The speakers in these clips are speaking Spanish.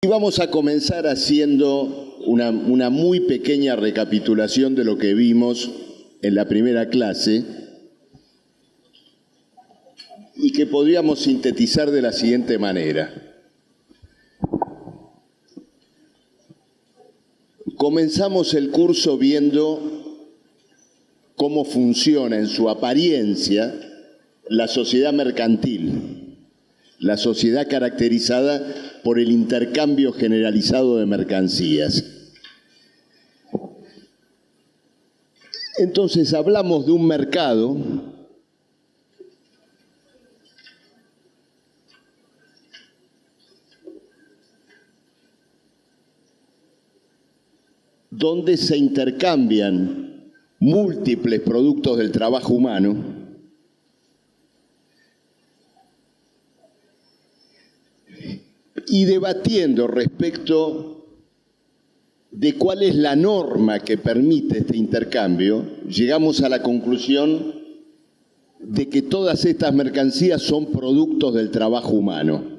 Y vamos a comenzar haciendo una muy pequeña recapitulación de lo que vimos en la primera clase y que podríamos sintetizar de la siguiente manera. Comenzamos el curso viendo cómo funciona en su apariencia la sociedad mercantil, la sociedad caracterizada por el intercambio generalizado de mercancías. Entonces hablamos de un mercado donde se intercambian múltiples productos del trabajo humano y debatiendo respecto de cuál es la norma que permite este intercambio, llegamos a la conclusión de que todas estas mercancías son productos del trabajo humano.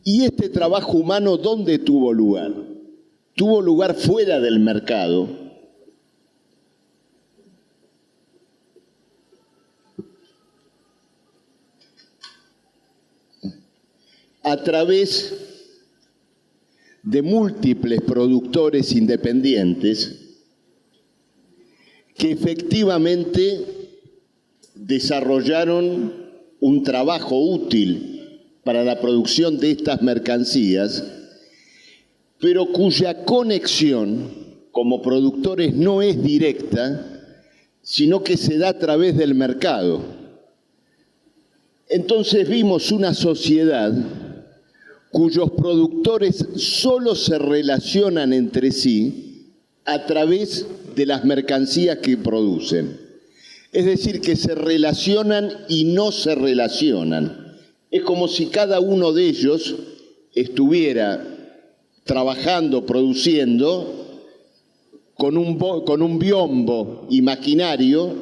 ¿Y este trabajo humano dónde tuvo lugar? Tuvo lugar fuera del mercado, a través de múltiples productores independientes que efectivamente desarrollaron un trabajo útil para la producción de estas mercancías, pero cuya conexión como productores no es directa, sino que se da a través del mercado. Entonces vimos una sociedad cuyos productores solo se relacionan entre sí a través de las mercancías que producen. Es decir, que se relacionan y no se relacionan. Es como si cada uno de ellos estuviera trabajando, produciendo, con un biombo imaginario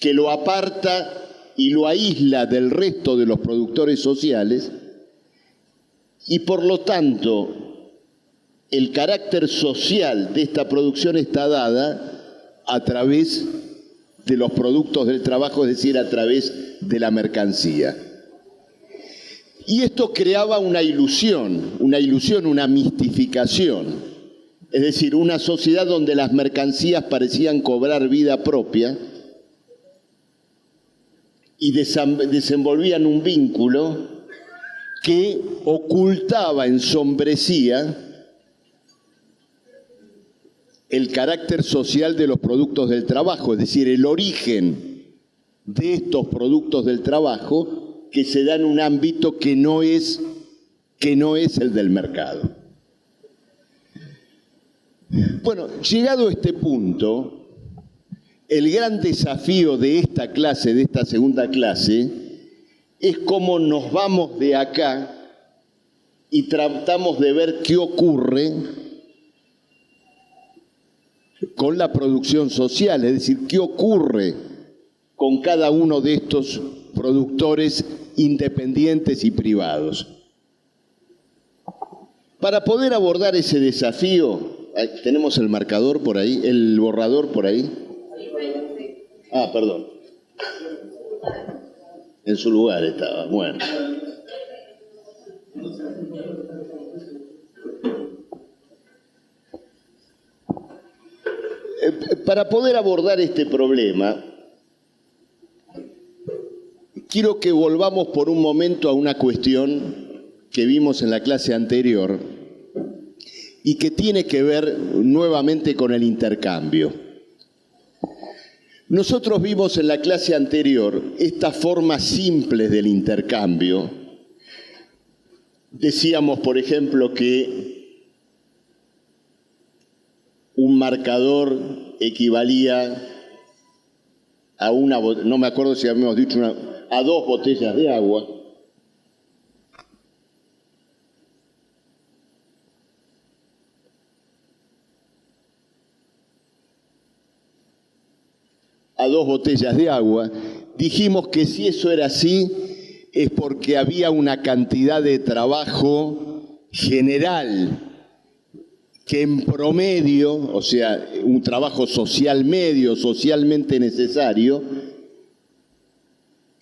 que lo aparta y lo aísla del resto de los productores sociales, y por lo tanto el carácter social de esta producción está dada a través de los productos del trabajo, es decir, a través de la mercancía. Y esto creaba una ilusión, una mistificación, es decir, una sociedad donde las mercancías parecían cobrar vida propia y desenvolvían un vínculo que ocultaba, ensombrecía el carácter social de los productos del trabajo, es decir, el origen de estos productos del trabajo que se da en un ámbito que no es el del mercado. Bueno, llegado a este punto, el gran desafío de esta clase, de esta segunda clase, es cómo nos vamos de acá y tratamos de ver qué ocurre con la producción social, es decir, qué ocurre con cada uno de estos productores independientes y privados. Para poder abordar ese desafío, ¿tenemos el marcador por ahí, el borrador por ahí? Ah, perdón. En su lugar estaba, bueno. Para poder abordar este problema, quiero que volvamos por un momento a una cuestión que vimos en la clase anterior y que tiene que ver nuevamente con el intercambio. Nosotros vimos en la clase anterior estas formas simples del intercambio. Decíamos, por ejemplo, que un marcador equivalía a no me acuerdo si habíamos dicho a 2 botellas de agua. A 2 botellas de agua. Dijimos que si eso era así, es porque había una cantidad de trabajo general que en promedio, o sea, un trabajo social medio, socialmente necesario,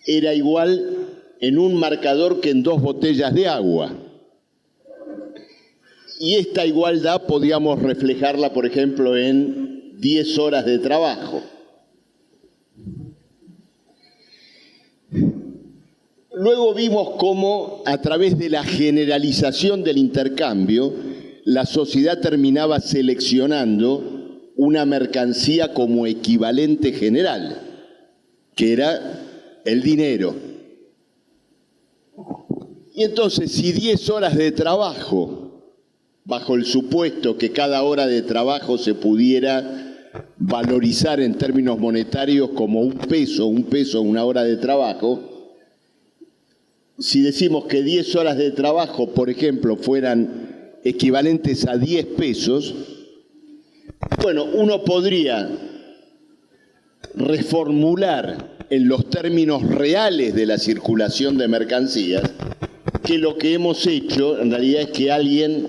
era igual en un marcador que en 2 botellas de agua. Y esta igualdad podíamos reflejarla, por ejemplo, en 10 horas de trabajo. Luego vimos cómo, a través de la generalización del intercambio, la sociedad terminaba seleccionando una mercancía como equivalente general, que era el dinero. Y entonces, si 10 horas de trabajo, bajo el supuesto que cada hora de trabajo se pudiera valorizar en términos monetarios como un peso, una hora de trabajo, si decimos que 10 horas de trabajo, por ejemplo, fueran equivalentes a 10 pesos, bueno, uno podría reformular en los términos reales de la circulación de mercancías que lo que hemos hecho en realidad es que alguien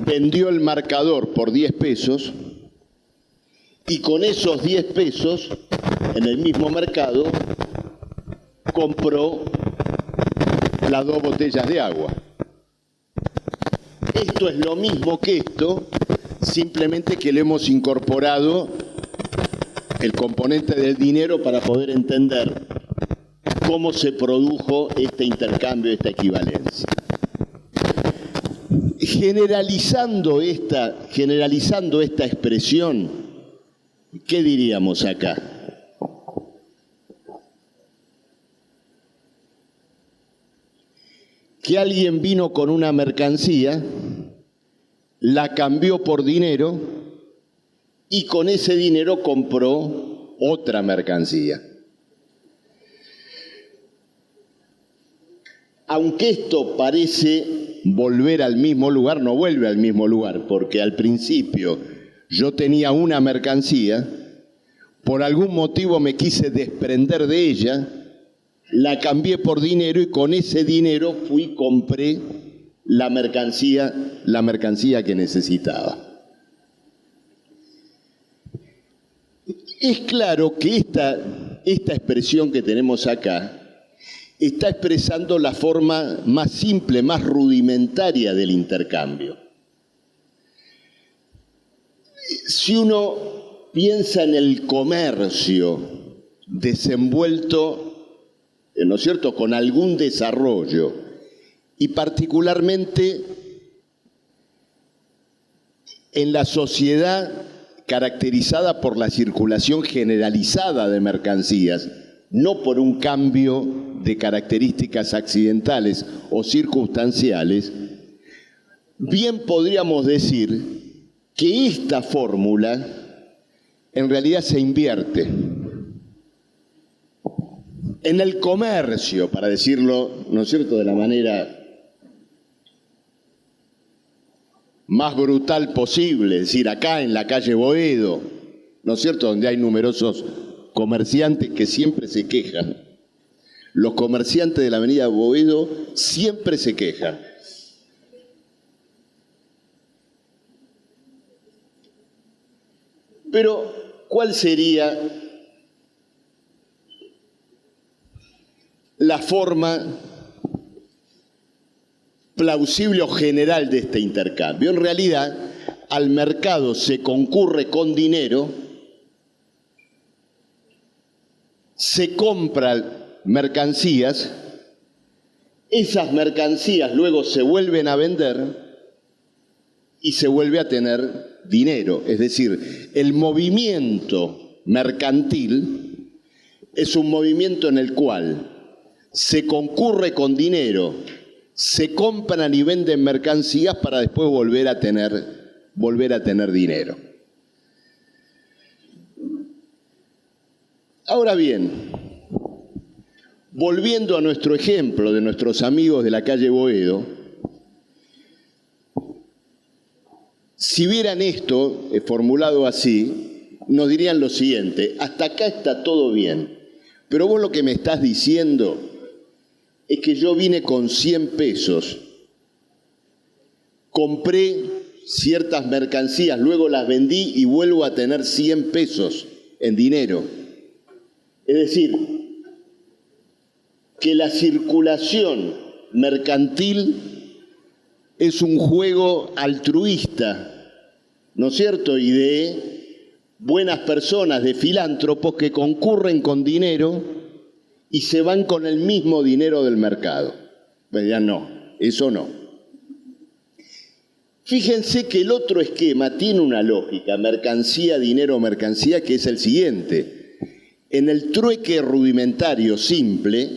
vendió el marcador por 10 pesos y con esos 10 pesos en el mismo mercado compró las 2 botellas de agua. Esto es lo mismo que esto, simplemente que le hemos incorporado el componente del dinero para poder entender cómo se produjo este intercambio, esta equivalencia. Generalizando esta expresión, ¿qué diríamos acá? Que alguien vino con una mercancía, la cambió por dinero y con ese dinero compró otra mercancía. Aunque esto parece volver al mismo lugar, no vuelve al mismo lugar, porque al principio yo tenía una mercancía, por algún motivo me quise desprender de ella, la cambié por dinero y con ese dinero fui y compré la mercancía que necesitaba. Es claro que esta expresión que tenemos acá está expresando la forma más simple, más rudimentaria del intercambio. Si uno piensa en el comercio desenvuelto, ¿no es cierto?, con algún desarrollo, y particularmente en la sociedad caracterizada por la circulación generalizada de mercancías, no por un cambio de características accidentales o circunstanciales, bien podríamos decir que esta fórmula en realidad se invierte. En el comercio, para decirlo, ¿no es cierto?, de la manera más brutal posible, es decir, acá en la calle Boedo, ¿no es cierto?, donde hay numerosos comerciantes que siempre se quejan. Los comerciantes de la avenida Boedo siempre se quejan. Pero, ¿cuál sería la forma plausible o general de este intercambio? En realidad, al mercado se concurre con dinero, se compran mercancías, esas mercancías luego se vuelven a vender y se vuelve a tener dinero. Es decir, el movimiento mercantil es un movimiento en el cual se concurre con dinero, se compran y venden mercancías para después volver a tener dinero. Ahora bien, volviendo a nuestro ejemplo de nuestros amigos de la calle Boedo, si vieran esto formulado así, nos dirían lo siguiente: hasta acá está todo bien, pero vos lo que me estás diciendo es que yo vine con 100 pesos, compré ciertas mercancías, luego las vendí y vuelvo a tener 100 pesos en dinero. Es decir, que la circulación mercantil es un juego altruista, ¿no es cierto? Y de buenas personas, de filántropos que concurren con dinero y se van con el mismo dinero del mercado. Pues ya no, eso no. Fíjense que el otro esquema tiene una lógica, mercancía, dinero, mercancía, que es el siguiente. En el trueque rudimentario simple,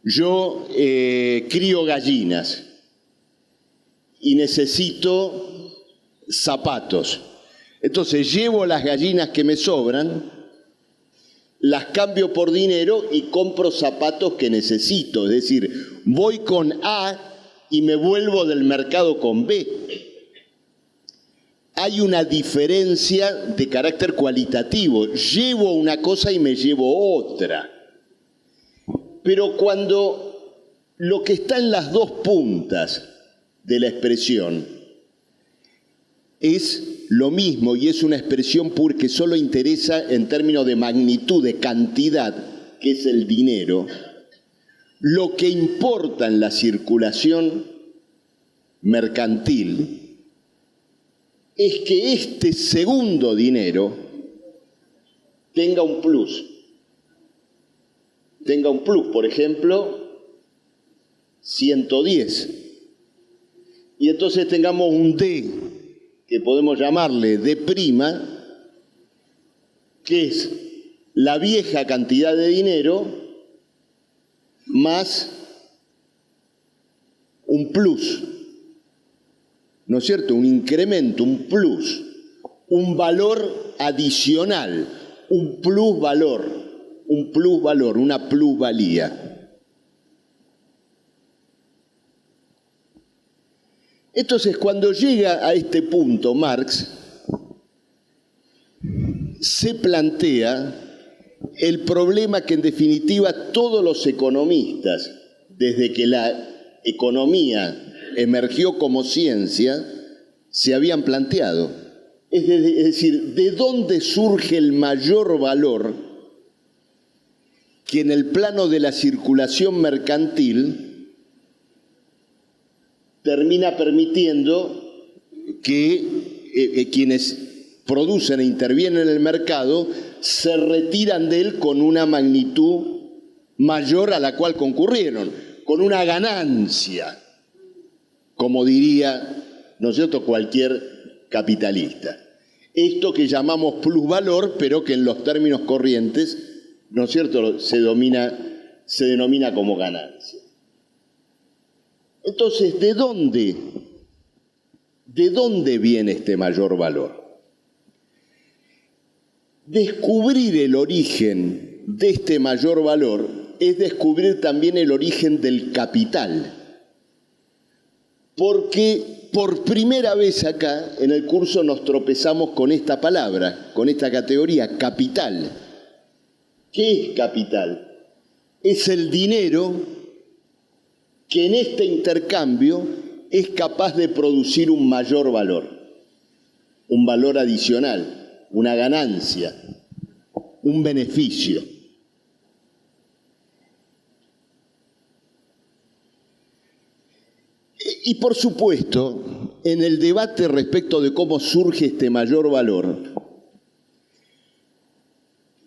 yo crío gallinas y necesito zapatos. Entonces llevo las gallinas que me sobran, las cambio por dinero y compro zapatos que necesito. Es decir, voy con A y me vuelvo del mercado con B. Hay una diferencia de carácter cualitativo. Llevo una cosa y me llevo otra. Pero cuando lo que está en las dos puntas de la expresión es lo mismo y es una expresión que solo interesa en términos de magnitud, de cantidad, que es el dinero, lo que importa en la circulación mercantil es que este segundo dinero tenga un plus. Tenga un plus, por ejemplo, 110. Y entonces tengamos un D, que podemos llamarle D', que es la vieja cantidad de dinero más un plus, ¿no es cierto? Un incremento, un plus, un valor adicional, un plusvalor, una plusvalía. Entonces, cuando llega a este punto Marx, se plantea el problema que en definitiva todos los economistas, desde que la economía emergió como ciencia, se habían planteado. Es decir, ¿de dónde surge el mayor valor que en el plano de la circulación mercantil termina permitiendo que quienes producen e intervienen en el mercado se retiran de él con una magnitud mayor a la cual concurrieron, con una ganancia, como diría, ¿no es cierto?, cualquier capitalista. Esto que llamamos plusvalor, pero que en los términos corrientes, ¿no es cierto?, se denomina como ganancia. Entonces, ¿de dónde viene este mayor valor? Descubrir el origen de este mayor valor es descubrir también el origen del capital. Porque por primera vez acá en el curso nos tropezamos con esta palabra, con esta categoría, capital. ¿Qué es capital? Es el dinero que en este intercambio es capaz de producir un mayor valor, un valor adicional, una ganancia, un beneficio. Y por supuesto, en el debate respecto de cómo surge este mayor valor,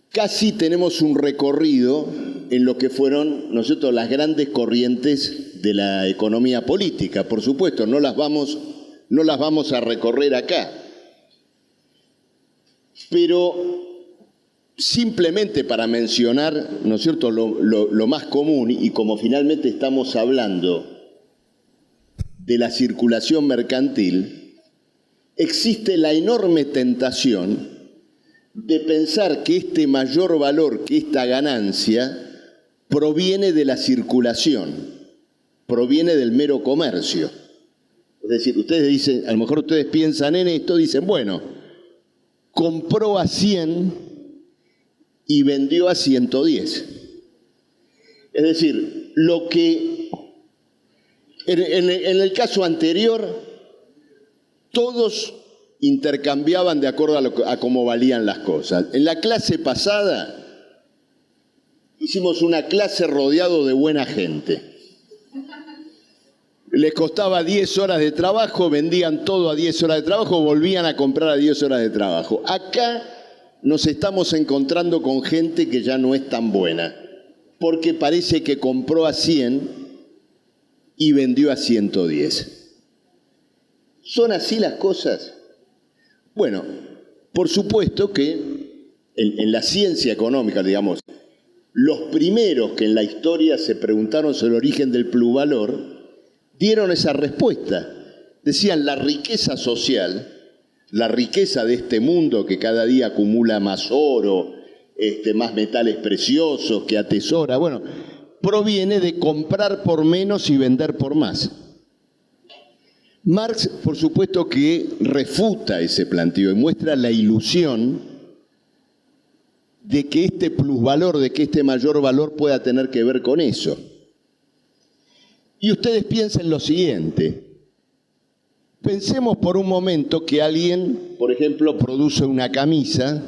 casi tenemos un recorrido en lo que fueron, ¿no es cierto?, las grandes corrientes de la economía política. Por supuesto, no las vamos a recorrer acá. Pero simplemente para mencionar, ¿no es cierto?, lo más común, y como finalmente estamos hablando de la circulación mercantil, existe la enorme tentación de pensar que este mayor valor, que esta ganancia, proviene de la circulación, proviene del mero comercio. Es decir, ustedes dicen, a lo mejor ustedes piensan en esto, dicen, bueno, compró a 100 y vendió a 110. Es decir, lo que en el caso anterior todos intercambiaban de acuerdo a cómo valían las cosas. En la clase pasada hicimos una clase rodeado de buena gente. Les costaba 10 horas de trabajo, vendían todo a 10 horas de trabajo, volvían a comprar a 10 horas de trabajo. Acá nos estamos encontrando con gente que ya no es tan buena, porque parece que compró a 100 y vendió a 110. ¿Son así las cosas? Bueno, por supuesto que en la ciencia económica, digamos, los primeros que en la historia se preguntaron sobre el origen del plusvalor dieron esa respuesta. Decían, la riqueza social, la riqueza de este mundo que cada día acumula más oro, más metales preciosos, que atesora, bueno, proviene de comprar por menos y vender por más. Marx, por supuesto que refuta ese planteo y muestra la ilusión de que este plusvalor, de que este mayor valor pueda tener que ver con eso. Y ustedes piensen lo siguiente. Pensemos por un momento que alguien, por ejemplo, produce una camisa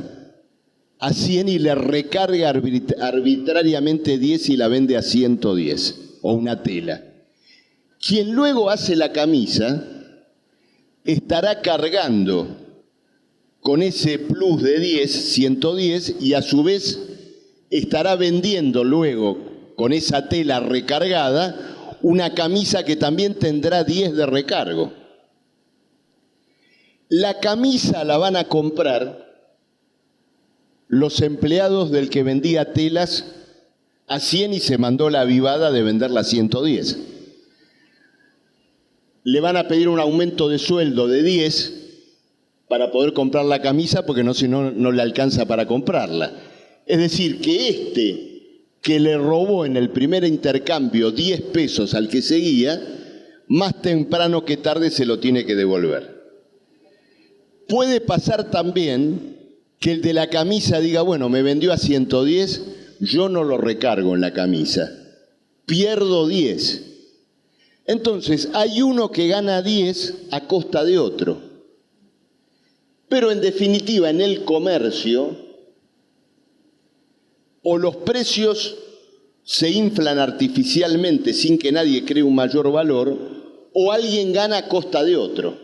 a 100 y le recarga arbitrariamente 10 y la vende a 110, o una tela. Quien luego hace la camisa estará cargando con ese plus de 10, 110, y a su vez estará vendiendo luego con esa tela recargada una camisa que también tendrá 10 de recargo. La camisa la van a comprar los empleados del que vendía telas a 100 y se mandó la avivada de venderla a 110. Le van a pedir un aumento de sueldo de 10 para poder comprar la camisa, porque si no, no le alcanza para comprarla. Es decir, que que le robó en el primer intercambio 10 pesos al que seguía, más temprano que tarde se lo tiene que devolver. Puede pasar también que el de la camisa diga, bueno, me vendió a 110, yo no lo recargo en la camisa, pierdo 10. Entonces, hay uno que gana 10 a costa de otro. Pero en definitiva, en el comercio, o los precios se inflan artificialmente sin que nadie cree un mayor valor, o alguien gana a costa de otro.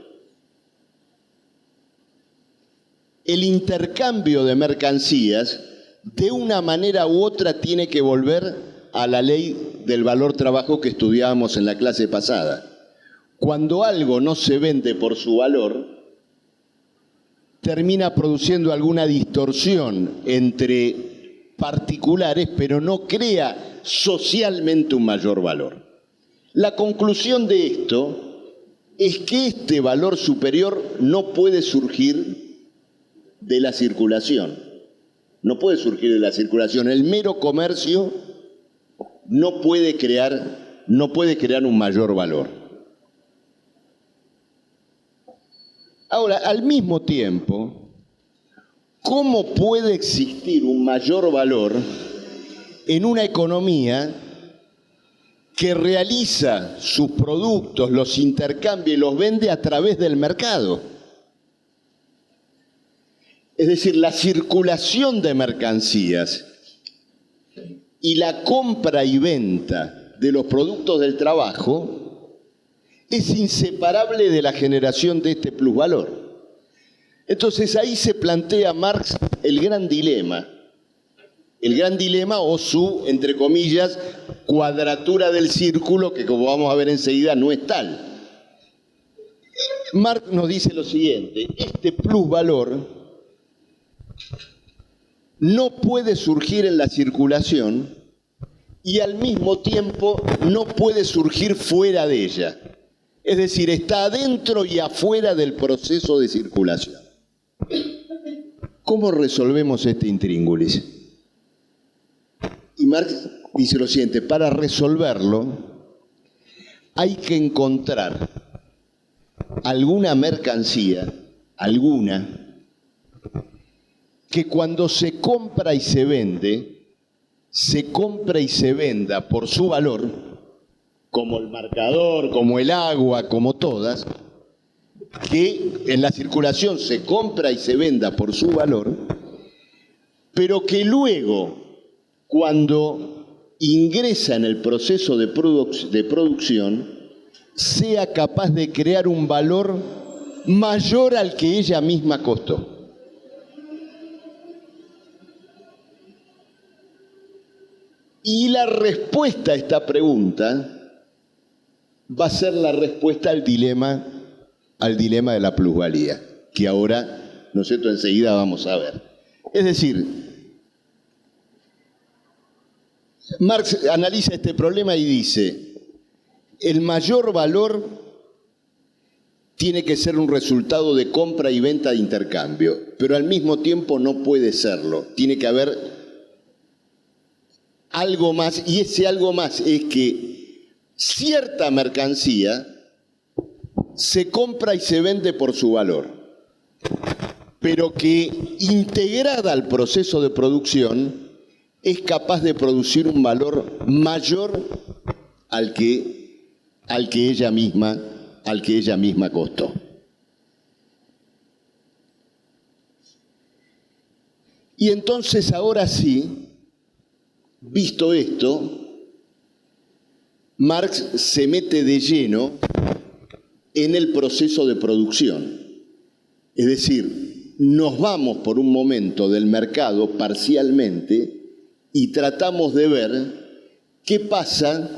El intercambio de mercancías, de una manera u otra, tiene que volver a la ley del valor trabajo que estudiábamos en la clase pasada. Cuando algo no se vende por su valor, termina produciendo alguna distorsión entre particulares, pero no crea socialmente un mayor valor. La conclusión de esto es que este valor superior no puede surgir de la circulación. No puede surgir de la circulación. El mero comercio no puede crear un mayor valor. Ahora, al mismo tiempo, ¿cómo puede existir un mayor valor en una economía que realiza sus productos, los intercambia y los vende a través del mercado? Es decir, la circulación de mercancías y la compra y venta de los productos del trabajo es inseparable de la generación de este plusvalor. Entonces ahí se plantea Marx el gran dilema o su, entre comillas, cuadratura del círculo, que como vamos a ver enseguida no es tal. Marx nos dice lo siguiente: este plusvalor no puede surgir en la circulación y al mismo tiempo no puede surgir fuera de ella. Es decir, está adentro y afuera del proceso de circulación. ¿Cómo resolvemos este intríngulis? Y Marx dice lo siguiente: para resolverlo hay que encontrar alguna mercancía, que cuando se compra y se vende, se compra y se venda por su valor, como el marcador, como el agua, como todas, que en la circulación se compra y se venda por su valor, pero que luego, cuando ingresa en el proceso de producción, sea capaz de crear un valor mayor al que ella misma costó. Y la respuesta a esta pregunta va a ser la respuesta al dilema de la plusvalía, que ahora, ¿no es cierto?, enseguida vamos a ver. Es decir, Marx analiza este problema y dice, el mayor valor tiene que ser un resultado de compra y venta de intercambio, pero al mismo tiempo no puede serlo. Tiene que haber algo más, y ese algo más es que cierta mercancía se compra y se vende por su valor, pero que integrada al proceso de producción es capaz de producir un valor mayor al que ella misma costó. Y entonces ahora sí, visto esto, Marx se mete de lleno en el proceso de producción. Es decir, nos vamos por un momento del mercado parcialmente y tratamos de ver qué pasa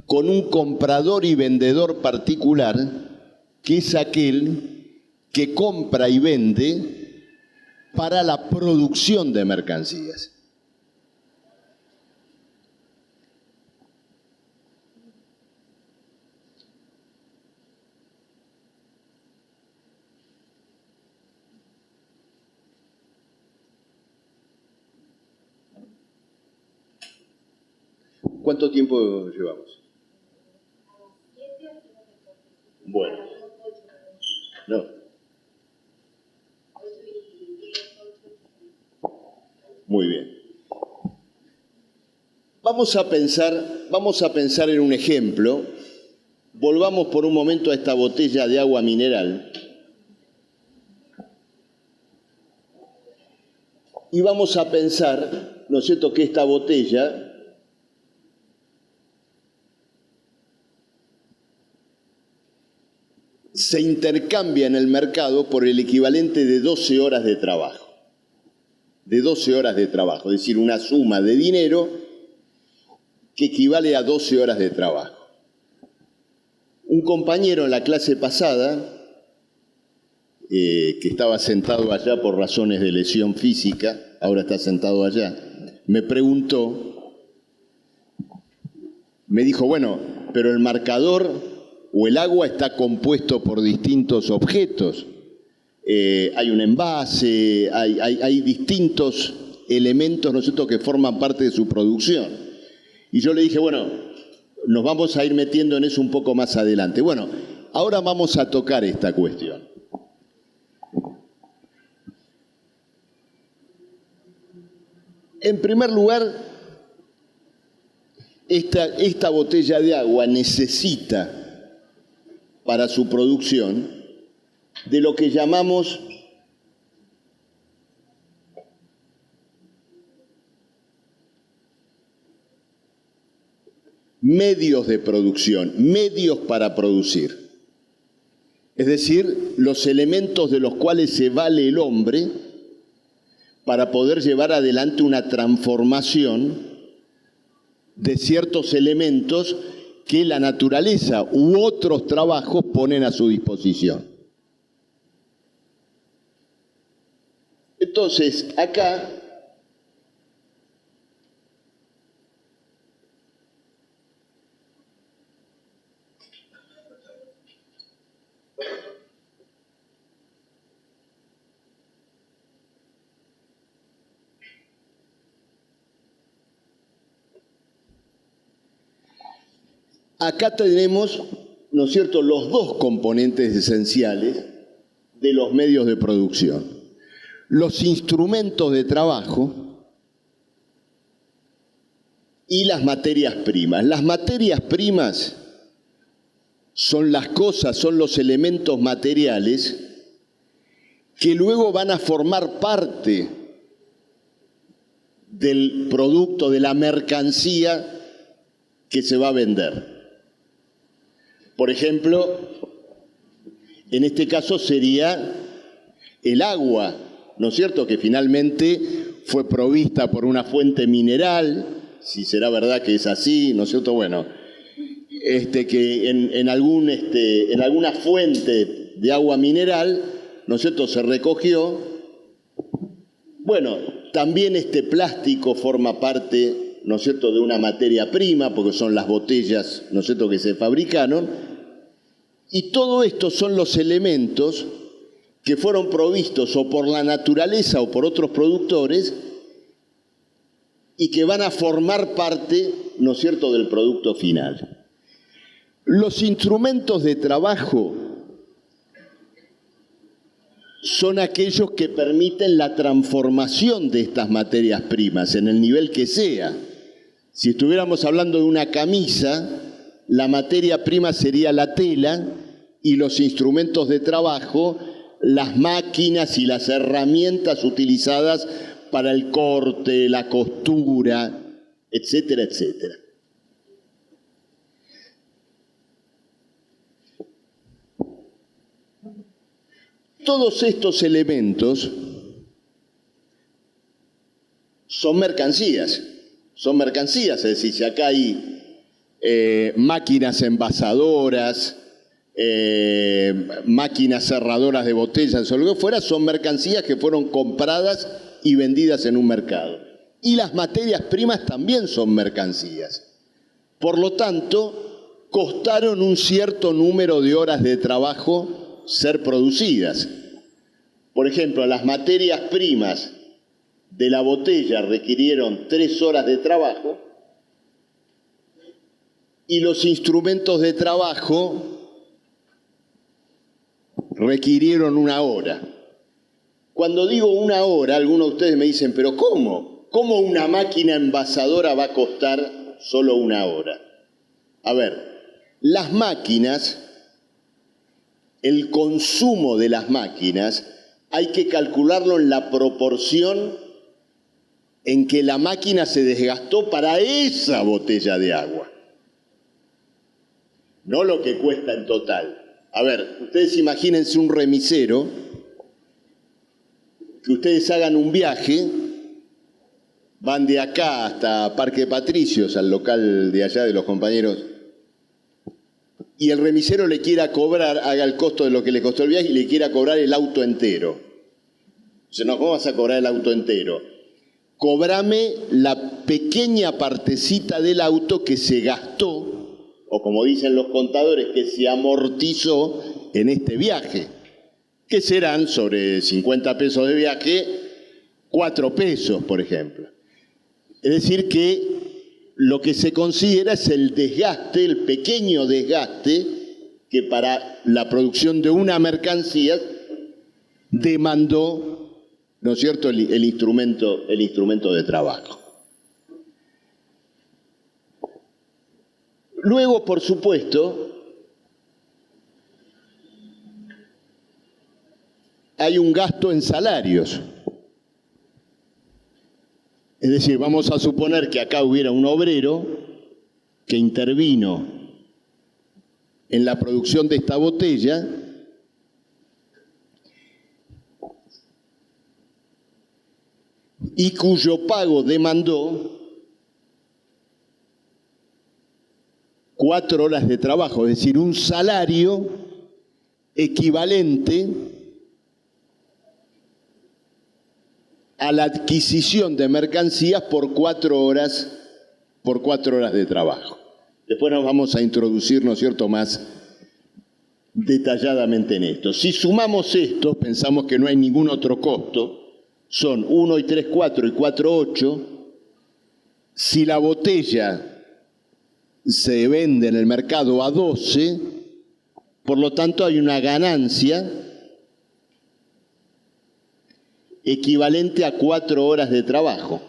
con un comprador y vendedor particular, que es aquel que compra y vende para la producción de mercancías. ¿Cuánto tiempo llevamos? Bueno, no. Muy bien. Vamos a pensar en un ejemplo. Volvamos por un momento a esta botella de agua mineral. Y vamos a pensar, ¿no es cierto?, que esta botella se intercambia en el mercado por el equivalente de 12 horas de trabajo. De 12 horas de trabajo, es decir, una suma de dinero que equivale a 12 horas de trabajo. Un compañero en la clase pasada, que estaba sentado allá por razones de lesión física, ahora está sentado allá, me preguntó, me dijo, bueno, pero el marcador o el agua está compuesto por distintos objetos. Hay un envase, hay distintos elementos, ¿no es cierto?, que forman parte de su producción. Y yo le dije, bueno, nos vamos a ir metiendo en eso un poco más adelante. Bueno, ahora vamos a tocar esta cuestión. En primer lugar, esta botella de agua necesita para su producción de lo que llamamos medios de producción, medios para producir. Es decir, los elementos de los cuales se vale el hombre para poder llevar adelante una transformación de ciertos elementos que la naturaleza u otros trabajos ponen a su disposición. Entonces, acá tenemos, ¿no es cierto?, los dos componentes esenciales de los medios de producción. los instrumentos de trabajo y las materias primas. Las materias primas son las cosas, son los elementos materiales que luego van a formar parte del producto, de la mercancía que se va a vender. Por ejemplo, en este caso sería el agua, ¿no es cierto?, que finalmente fue provista por una fuente mineral, si será verdad que es así, ¿no es cierto? Bueno, que en alguna fuente de agua mineral, ¿no es cierto?, se recogió. Bueno, también este plástico forma parte, ¿no es cierto?, de una materia prima, porque son las botellas, ¿no es cierto?, que se fabricaron. Y todo esto son los elementos que fueron provistos o por la naturaleza o por otros productores y que van a formar parte, ¿no es cierto?, del producto final. Los instrumentos de trabajo son aquellos que permiten la transformación de estas materias primas en el nivel que sea. Si estuviéramos hablando de una camisa, la materia prima sería la tela y los instrumentos de trabajo, las máquinas y las herramientas utilizadas para el corte, la costura, etcétera, etcétera. Todos estos elementos son mercancías, es decir, si acá hay máquinas envasadoras, máquinas cerradoras de botellas o lo que fuera, son mercancías que fueron compradas y vendidas en un mercado. Y las materias primas también son mercancías. Por lo tanto, costaron un cierto número de horas de trabajo ser producidas. Por ejemplo, las materias primas de la botella requirieron 3 horas de trabajo y los instrumentos de trabajo requirieron 1 hora. Cuando digo 1 hora, algunos de ustedes me dicen, ¿pero cómo? ¿Cómo una máquina envasadora va a costar solo 1 hora? A ver, las máquinas, el consumo de las máquinas, hay que calcularlo en la proporción en que la máquina se desgastó para esa botella de agua. No lo que cuesta en total. A ver, ustedes imagínense un remisero, que ustedes hagan un viaje, van de acá hasta Parque Patricios, al local de allá de los compañeros, y el remisero le quiera cobrar, haga el costo de lo que le costó el viaje y le quiera cobrar el auto entero. Dice, no, ¿cómo vas a cobrar el auto entero? Cóbrame la pequeña partecita del auto que se gastó, o como dicen los contadores, que se amortizó en este viaje, que serán sobre 50 pesos de viaje, 4 pesos, por ejemplo. Es decir, que lo que se considera es el desgaste, el pequeño desgaste que para la producción de una mercancía demandó, ¿no es cierto?, el instrumento de trabajo. Luego, por supuesto, hay un gasto en salarios. Es decir, vamos a suponer que acá hubiera un obrero que intervino en la producción de esta botella y cuyo pago demandó 4 horas de trabajo, es decir, un salario equivalente a la adquisición de mercancías por 4 horas de trabajo. Después nos vamos a introducir, ¿no es cierto?, más detalladamente en esto. Si sumamos esto, pensamos que no hay ningún otro costo, son 1 y 3, 4 y 4, 8. Si la botella se vende en el mercado a 12, por lo tanto hay una ganancia equivalente a 4 horas de trabajo.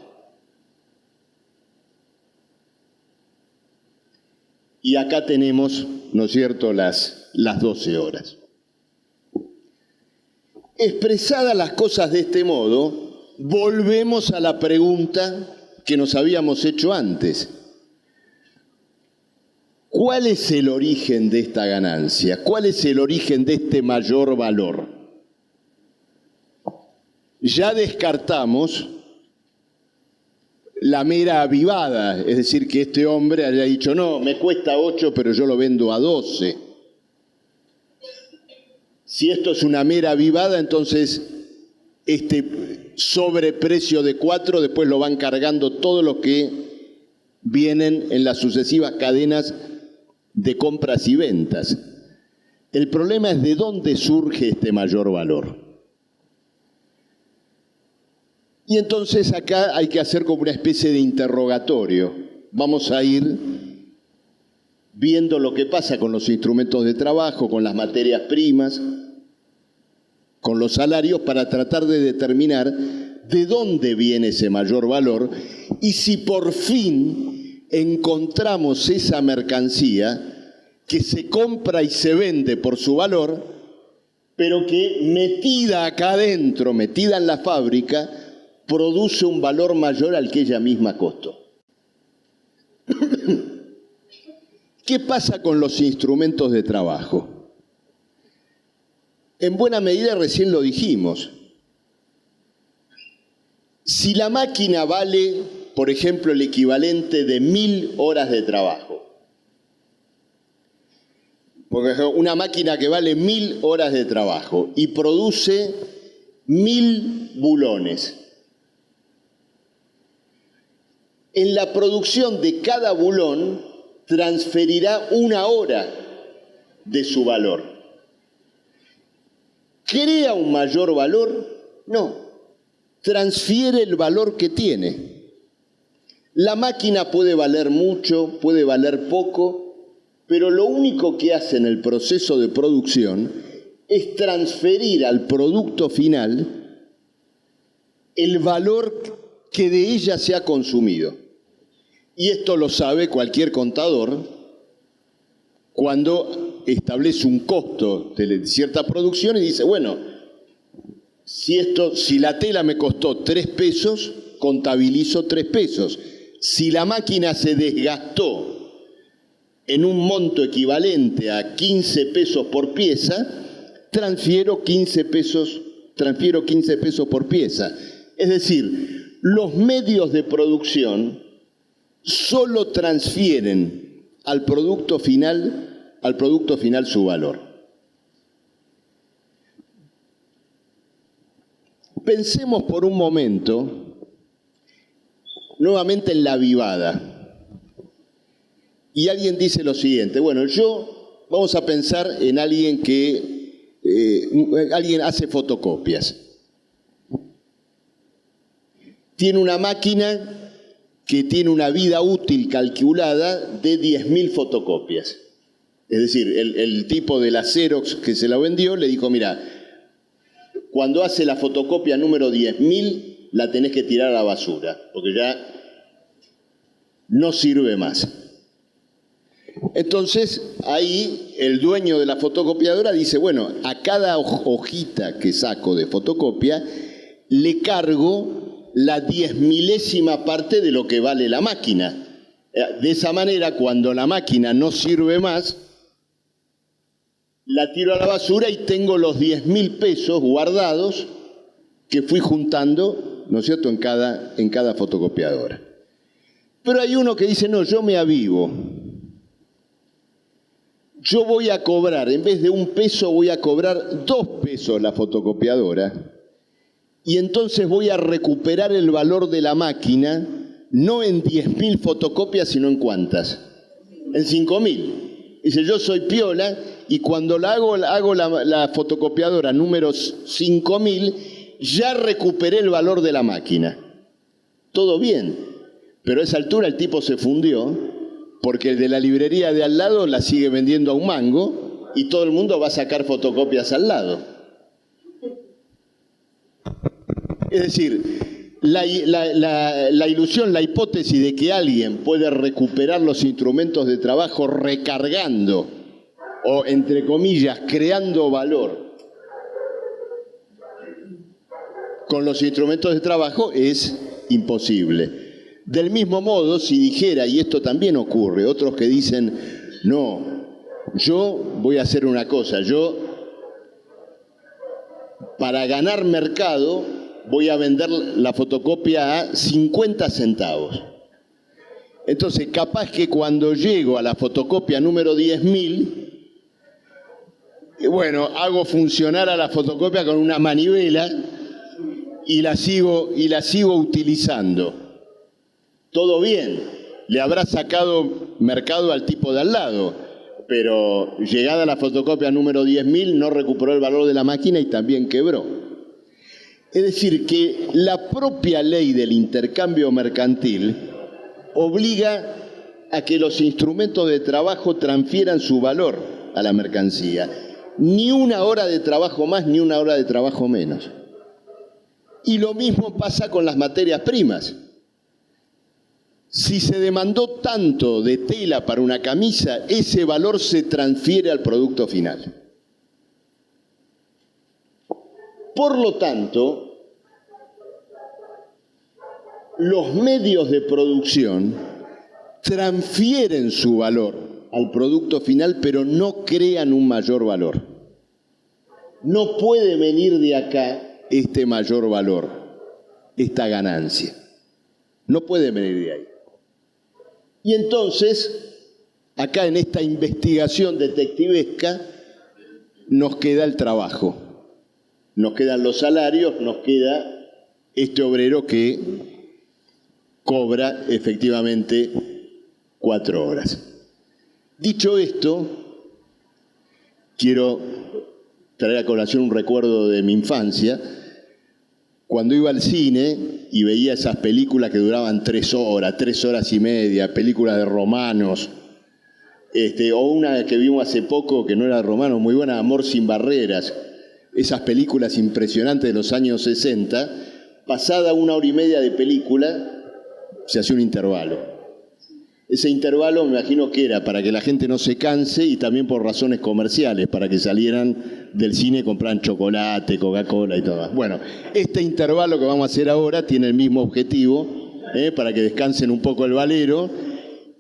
Y acá tenemos, ¿no es cierto?, las 12 horas. Expresadas las cosas de este modo, volvemos a la pregunta que nos habíamos hecho antes. ¿Cuál es el origen de esta ganancia? ¿Cuál es el origen de este mayor valor? Ya descartamos la mera avivada, es decir, que este hombre haya dicho, no, me cuesta 8, pero yo lo vendo a 12. Si esto es una mera avivada, entonces este sobreprecio de 4 después lo van cargando todos los que vienen en las sucesivas cadenas de compras y ventas. El problema es de dónde surge este mayor valor. Y entonces acá hay que hacer como una especie de interrogatorio. Vamos a ir viendo lo que pasa con los instrumentos de trabajo, con las materias primas, con los salarios, para tratar de determinar de dónde viene ese mayor valor y si por fin encontramos esa mercancía que se compra y se vende por su valor, pero que metida acá adentro, metida en la fábrica, produce un valor mayor al que ella misma costó. ¿Qué pasa con los instrumentos de trabajo? En buena medida recién lo dijimos. Si la máquina vale, por ejemplo, el equivalente de 1000 horas de trabajo, porque una máquina que vale 1000 horas de trabajo y produce 1000 bulones, en la producción de cada bulón transferirá 1 hora de su valor. ¿Crea un mayor valor? No. Transfiere el valor que tiene. La máquina puede valer mucho, puede valer poco, pero lo único que hace en el proceso de producción es transferir al producto final el valor que de ella se ha consumido. Y esto lo sabe cualquier contador cuando establece un costo de cierta producción y dice, bueno, si la tela me costó 3 pesos, contabilizo 3 pesos. Si la máquina se desgastó en un monto equivalente a 15 pesos por pieza, transfiero 15 pesos por pieza. Es decir, los medios de producción solo transfieren al producto final su valor. Pensemos por un momento nuevamente en la avivada. Y alguien dice lo siguiente, bueno, vamos a pensar en alguien que alguien hace fotocopias. Tiene una máquina que tiene una vida útil calculada de 10.000 fotocopias. Es decir, el tipo de la Xerox que se la vendió le dijo, mira, cuando hace la fotocopia número 10.000, la tenés que tirar a la basura, porque ya no sirve más. Entonces, ahí el dueño de la fotocopiadora dice, bueno, a cada hojita que saco de fotocopia, le cargo la 10.000ª parte de lo que vale la máquina. De esa manera, cuando la máquina no sirve más, la tiro a la basura y tengo los 10.000 pesos guardados que fui juntando, ¿no es cierto?, en cada fotocopiadora. Pero hay uno que dice, no, yo me avivo. Yo voy a cobrar, en vez de 1 peso, voy a cobrar 2 pesos la fotocopiadora. Y entonces voy a recuperar el valor de la máquina, no en 10.000 fotocopias, sino en ¿cuántas? En 5.000. Dice, yo soy piola y cuando hago la fotocopiadora número 5.000, ya recuperé el valor de la máquina. Todo bien, pero a esa altura el tipo se fundió porque el de la librería de al lado la sigue vendiendo a un mango y todo el mundo va a sacar fotocopias al lado. Es decir, la ilusión, la hipótesis de que alguien puede recuperar los instrumentos de trabajo recargando o, entre comillas, creando valor con los instrumentos de trabajo es imposible. Del mismo modo, si dijera, y esto también ocurre, otros que dicen, no, yo voy a hacer una cosa, yo para ganar mercado voy a vender la fotocopia a 50 centavos. Entonces, capaz que cuando llego a la fotocopia número 10.000, bueno, hago funcionar a la fotocopia con una manivela y la sigo utilizando. Todo bien, le habrá sacado mercado al tipo de al lado, pero llegada a la fotocopia número 10.000 no recuperó el valor de la máquina y también quebró. Es decir, que la propia ley del intercambio mercantil obliga a que los instrumentos de trabajo transfieran su valor a la mercancía. Ni una hora de trabajo más, ni una hora de trabajo menos. Y lo mismo pasa con las materias primas. Si se demandó tanto de tela para una camisa, ese valor se transfiere al producto final. Por lo tanto, los medios de producción transfieren su valor al producto final, pero no crean un mayor valor. No puede venir de acá este mayor valor, esta ganancia. No puede venir de ahí. Y entonces, acá en esta investigación detectivesca, nos queda el trabajo, nos quedan los salarios, nos queda este obrero que cobra efectivamente 4 horas. Dicho esto, quiero traer a colación un recuerdo de mi infancia, cuando iba al cine y veía esas películas que duraban 3 horas y media, películas de romanos, o una que vimos hace poco que no era de romanos, muy buena, Amor sin barreras, esas películas impresionantes de los años 60, pasada 1 hora y media de película, se hacía un intervalo. Ese intervalo me imagino que era para que la gente no se canse y también por razones comerciales, para que salieran del cine y compraran chocolate, Coca-Cola y todo más. Bueno, este intervalo que vamos a hacer ahora tiene el mismo objetivo, para que descansen un poco el valero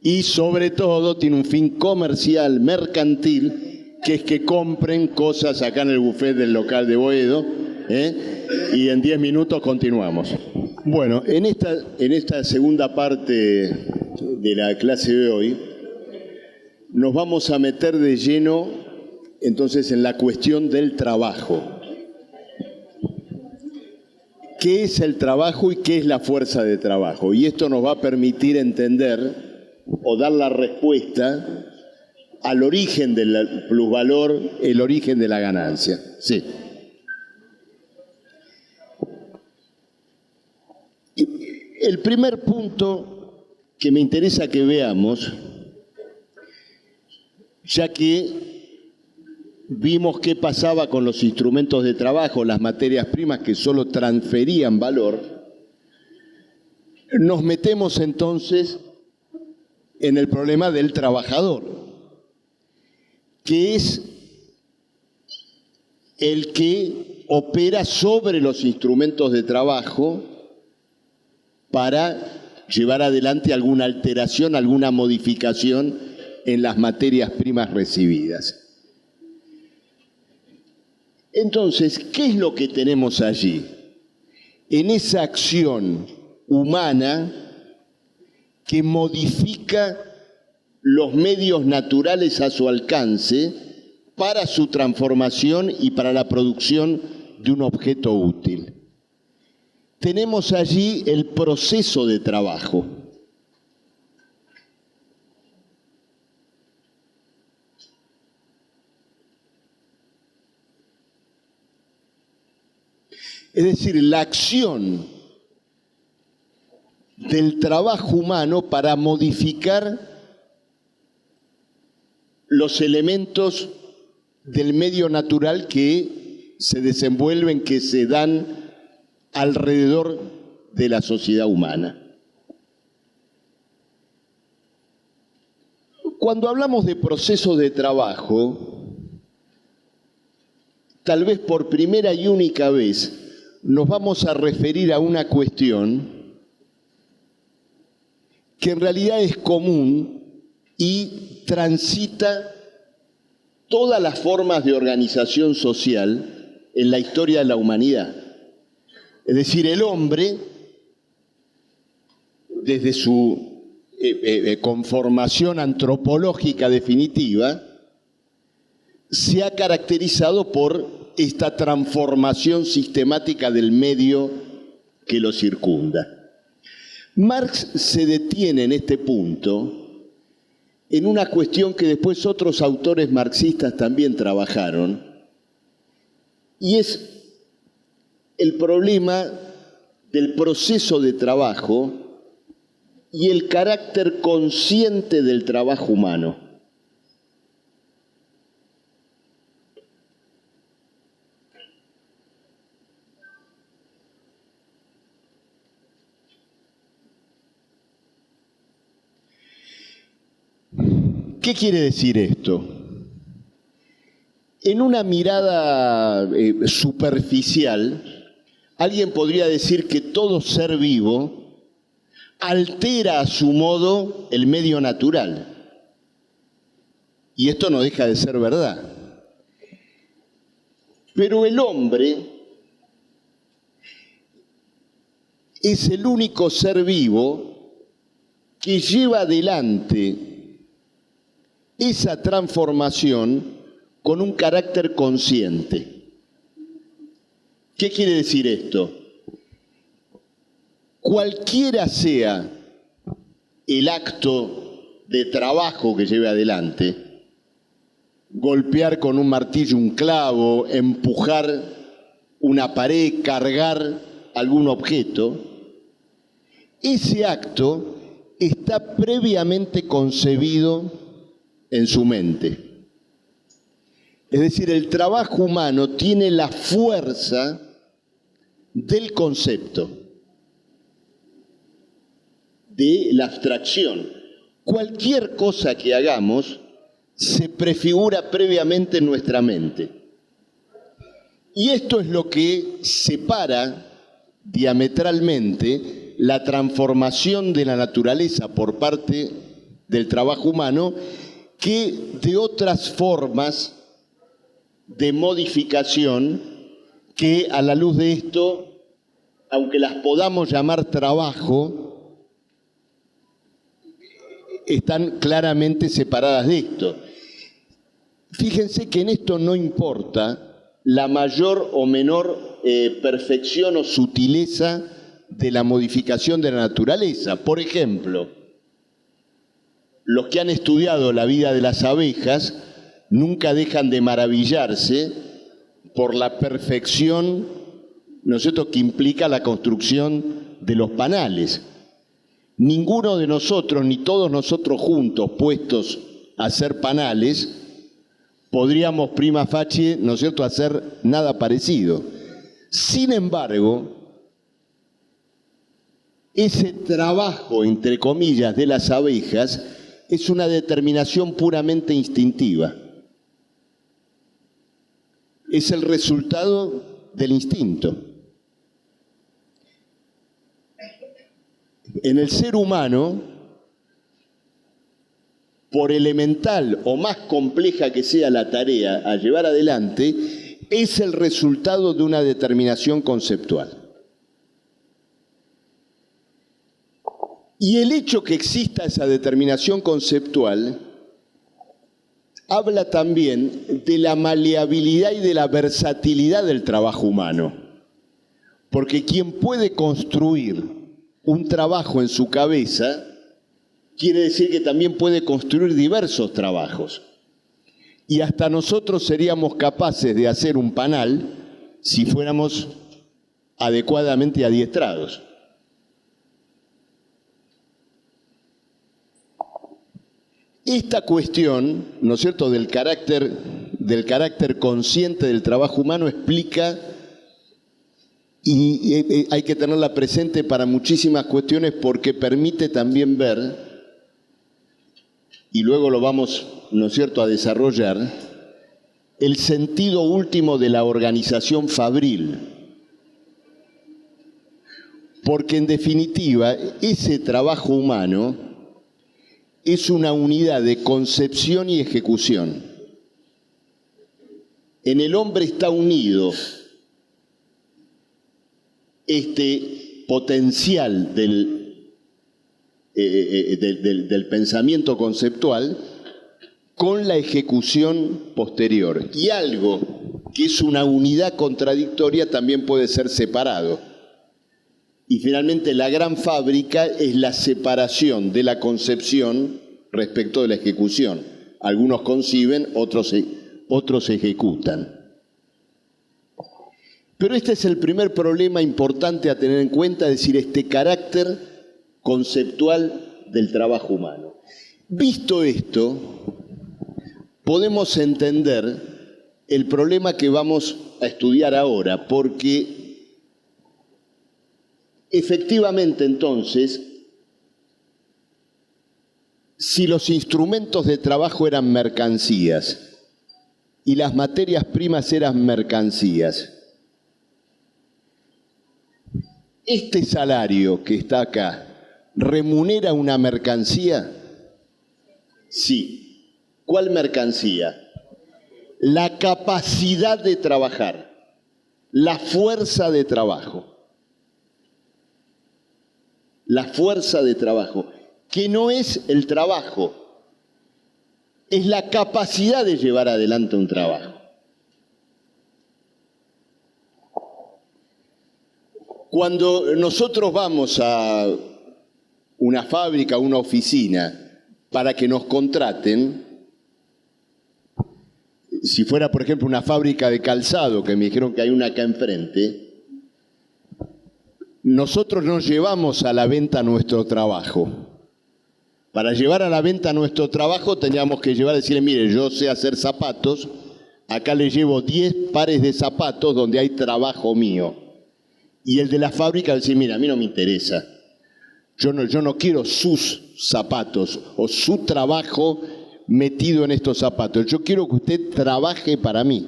y sobre todo tiene un fin comercial, mercantil, que es que compren cosas acá en el buffet del local de Boedo, y en 10 minutos continuamos. Bueno, en esta segunda parte de la clase de hoy, nos vamos a meter de lleno entonces en la cuestión del trabajo. ¿Qué es el trabajo y qué es la fuerza de trabajo? Y esto nos va a permitir entender o dar la respuesta al origen del plusvalor, el origen de la ganancia. Sí. El primer punto que me interesa que veamos, ya que vimos qué pasaba con los instrumentos de trabajo, las materias primas que solo transferían valor, nos metemos entonces en el problema del trabajador, que es el que opera sobre los instrumentos de trabajo para llevar adelante alguna alteración, alguna modificación en las materias primas recibidas. Entonces, ¿qué es lo que tenemos allí? En esa acción humana que modifica los medios naturales a su alcance para su transformación y para la producción de un objeto útil. Tenemos allí el proceso de trabajo. Es decir, la acción del trabajo humano para modificar los elementos del medio natural que se desenvuelven, que se dan alrededor de la sociedad humana. Cuando hablamos de procesos de trabajo, tal vez por primera y única vez nos vamos a referir a una cuestión que en realidad es común y transita todas las formas de organización social en la historia de la humanidad. Es decir, el hombre, desde su conformación antropológica definitiva, se ha caracterizado por esta transformación sistemática del medio que lo circunda. Marx se detiene en este punto en una cuestión que después otros autores marxistas también trabajaron, y es el problema del proceso de trabajo y el carácter consciente del trabajo humano. ¿Qué quiere decir esto? En una mirada superficial, alguien podría decir que todo ser vivo altera a su modo el medio natural. Y esto no deja de ser verdad. Pero el hombre es el único ser vivo que lleva adelante esa transformación con un carácter consciente. ¿Qué quiere decir esto? Cualquiera sea el acto de trabajo que lleve adelante, golpear con un martillo un clavo, empujar una pared, cargar algún objeto, ese acto está previamente concebido en su mente. Es decir, el trabajo humano tiene la fuerza del concepto, de la abstracción. Cualquier cosa que hagamos se prefigura previamente en nuestra mente. Y esto es lo que separa diametralmente la transformación de la naturaleza por parte del trabajo humano que de otras formas de modificación que, a la luz de esto, aunque las podamos llamar trabajo, están claramente separadas de esto. Fíjense que en esto no importa la mayor o menor perfección o sutileza de la modificación de la naturaleza. Por ejemplo, los que han estudiado la vida de las abejas nunca dejan de maravillarse por la perfección, ¿no es cierto?, que implica la construcción de los panales. Ninguno de nosotros, ni todos nosotros juntos, puestos a hacer panales, podríamos prima facie, ¿no es cierto?, hacer nada parecido. Sin embargo, ese trabajo, entre comillas, de las abejas es una determinación puramente instintiva. Es el resultado del instinto. En el ser humano, por elemental o más compleja que sea la tarea a llevar adelante, es el resultado de una determinación conceptual. Y el hecho que exista esa determinación conceptual habla también de la maleabilidad y de la versatilidad del trabajo humano. Porque quien puede construir un trabajo en su cabeza, quiere decir que también puede construir diversos trabajos. Y hasta nosotros seríamos capaces de hacer un panal si fuéramos adecuadamente adiestrados. Esta cuestión, ¿no es cierto?, del carácter consciente del trabajo humano explica y hay que tenerla presente para muchísimas cuestiones porque permite también ver, y luego lo vamos, ¿no es cierto?, a desarrollar, el sentido último de la organización fabril. Porque en definitiva, ese trabajo humano es una unidad de concepción y ejecución. En el hombre está unido este potencial del pensamiento conceptual con la ejecución posterior. Y algo que es una unidad contradictoria también puede ser separado. Y finalmente la gran fábrica es la separación de la concepción respecto de la ejecución. Algunos conciben, otros ejecutan. Pero este es el primer problema importante a tener en cuenta, es decir, este carácter conceptual del trabajo humano. Visto esto, podemos entender el problema que vamos a estudiar ahora, porque efectivamente entonces, si los instrumentos de trabajo eran mercancías y las materias primas eran mercancías, ¿este salario que está acá remunera una mercancía? Sí. ¿Cuál mercancía? La capacidad de trabajar, la fuerza de trabajo. La fuerza de trabajo, que no es el trabajo, es la capacidad de llevar adelante un trabajo. Cuando nosotros vamos a una fábrica, a una oficina, para que nos contraten, si fuera, por ejemplo, una fábrica de calzado, que me dijeron que hay una acá enfrente, nosotros no llevamos a la venta nuestro trabajo. Para llevar a la venta nuestro trabajo teníamos que decirle, mire, yo sé hacer zapatos, acá le llevo 10 pares de zapatos donde hay trabajo mío. Y el de la fábrica decir, mira, a mí no me interesa. Yo no quiero sus zapatos o su trabajo metido en estos zapatos. Yo quiero que usted trabaje para mí.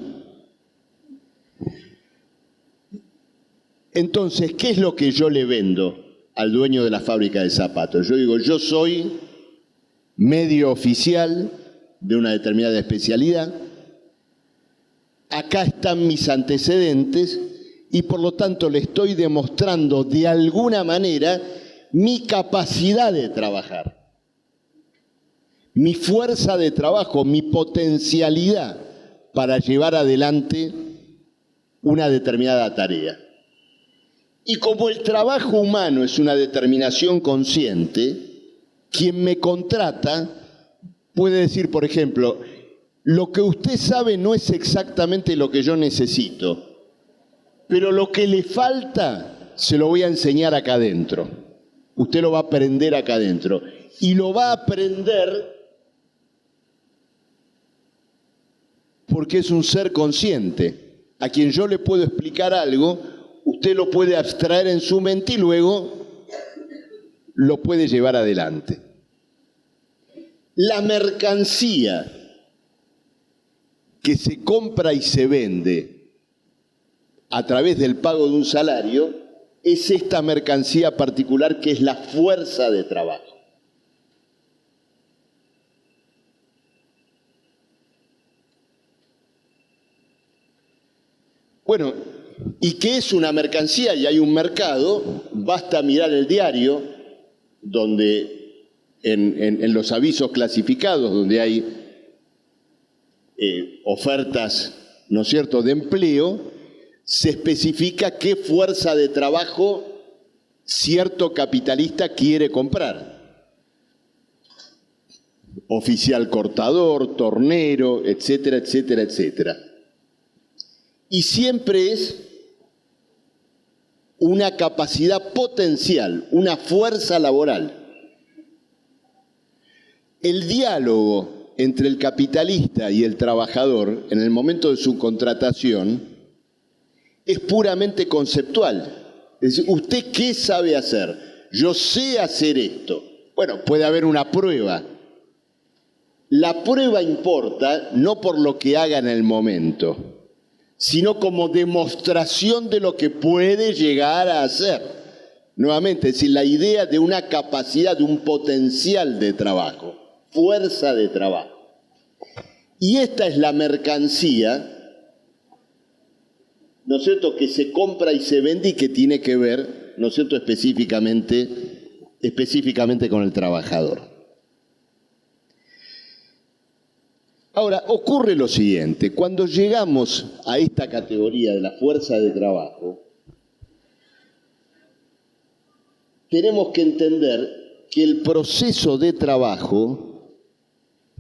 Entonces, ¿qué es lo que yo le vendo al dueño de la fábrica de zapatos? Yo digo, yo soy medio oficial de una determinada especialidad. Acá están mis antecedentes. Y por lo tanto le estoy demostrando de alguna manera mi capacidad de trabajar, mi fuerza de trabajo, mi potencialidad para llevar adelante una determinada tarea. Y como el trabajo humano es una determinación consciente, quien me contrata puede decir, por ejemplo, lo que usted sabe no es exactamente lo que yo necesito, pero lo que le falta se lo voy a enseñar acá adentro. Usted lo va a aprender acá adentro. Y lo va a aprender porque es un ser consciente. A quien yo le puedo explicar algo, usted lo puede abstraer en su mente y luego lo puede llevar adelante. La mercancía que se compra y se vende a través del pago de un salario, es esta mercancía particular que es la fuerza de trabajo. Bueno, ¿y qué es una mercancía? Y hay un mercado, basta mirar el diario, donde en los avisos clasificados, donde hay ofertas, ¿no es cierto?, de empleo, se especifica qué fuerza de trabajo cierto capitalista quiere comprar. Oficial cortador, tornero, etcétera, etcétera, etcétera. Y siempre es una capacidad potencial, una fuerza laboral. El diálogo entre el capitalista y el trabajador en el momento de su contratación es puramente conceptual. Es decir, ¿usted qué sabe hacer? Yo sé hacer esto. Bueno, puede haber una prueba. La prueba importa no por lo que haga en el momento, sino como demostración de lo que puede llegar a hacer. Nuevamente, es decir, la idea de una capacidad, de un potencial de trabajo, fuerza de trabajo. Y esta es la mercancía, ¿no es cierto?, que se compra y se vende y que tiene que ver, ¿no es cierto?, específicamente con el trabajador. Ahora, ocurre lo siguiente, cuando llegamos a esta categoría de la fuerza de trabajo, tenemos que entender que el proceso de trabajo,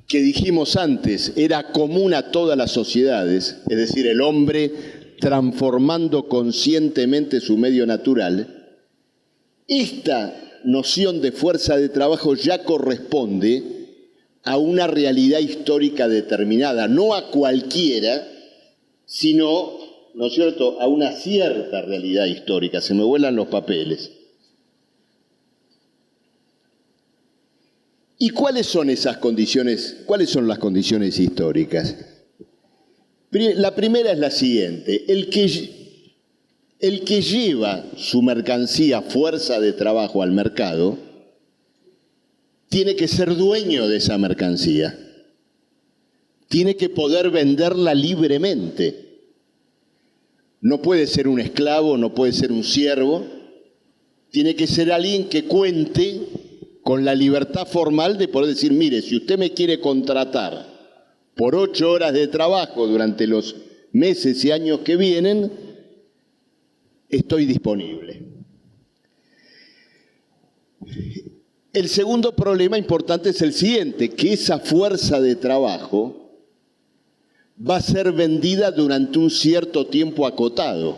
que dijimos antes, era común a todas las sociedades, es decir, el hombre transformando conscientemente su medio natural, esta noción de fuerza de trabajo ya corresponde a una realidad histórica determinada, no a cualquiera, sino, ¿no es cierto?, a una cierta realidad histórica. Se me vuelan los papeles. ¿Y cuáles son esas condiciones? ¿Cuáles son las condiciones históricas? La primera es la siguiente: el que lleva su mercancía, fuerza de trabajo, al mercado, tiene que ser dueño de esa mercancía. Tiene que poder venderla libremente. No puede ser un esclavo, no puede ser un siervo. Tiene que ser alguien que cuente con la libertad formal de poder decir, mire, si usted me quiere contratar por 8 horas de trabajo durante los meses y años que vienen, estoy disponible. El segundo problema importante es el siguiente, que esa fuerza de trabajo va a ser vendida durante un cierto tiempo acotado.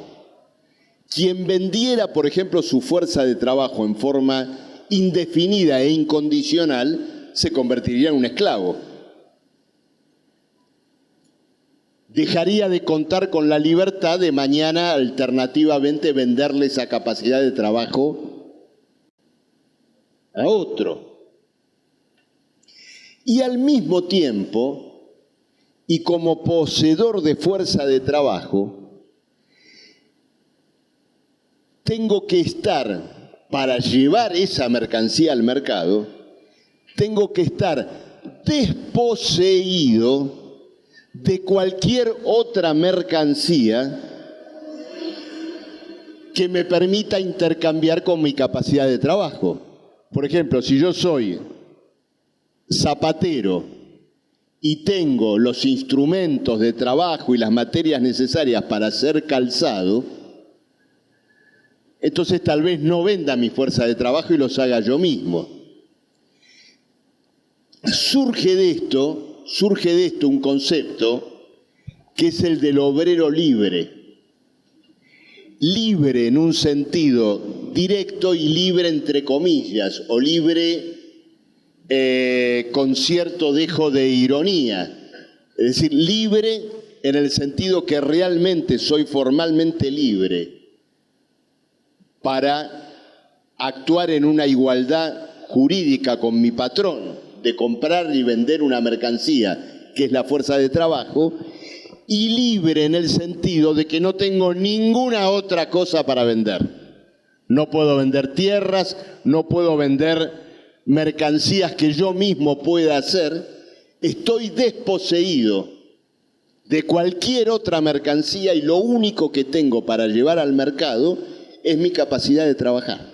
Quien vendiera, por ejemplo, su fuerza de trabajo en forma indefinida e incondicional, se convertiría en un esclavo. Dejaría de contar con la libertad de mañana alternativamente venderle esa capacidad de trabajo a otro. Y al mismo tiempo, y como poseedor de fuerza de trabajo, tengo que estar, para llevar esa mercancía al mercado, tengo que estar desposeído de cualquier otra mercancía que me permita intercambiar con mi capacidad de trabajo. Por ejemplo, si yo soy zapatero y tengo los instrumentos de trabajo y las materias necesarias para hacer calzado, entonces tal vez no venda mi fuerza de trabajo y los haga yo mismo. Surge de esto un concepto que es el del obrero libre. Libre en un sentido directo y libre entre comillas, o libre con cierto dejo de ironía. Es decir, libre en el sentido que realmente soy formalmente libre para actuar en una igualdad jurídica con mi patrón, de comprar y vender una mercancía, que es la fuerza de trabajo, y libre en el sentido de que no tengo ninguna otra cosa para vender. No puedo vender tierras, no puedo vender mercancías que yo mismo pueda hacer. Estoy desposeído de cualquier otra mercancía y lo único que tengo para llevar al mercado es mi capacidad de trabajar.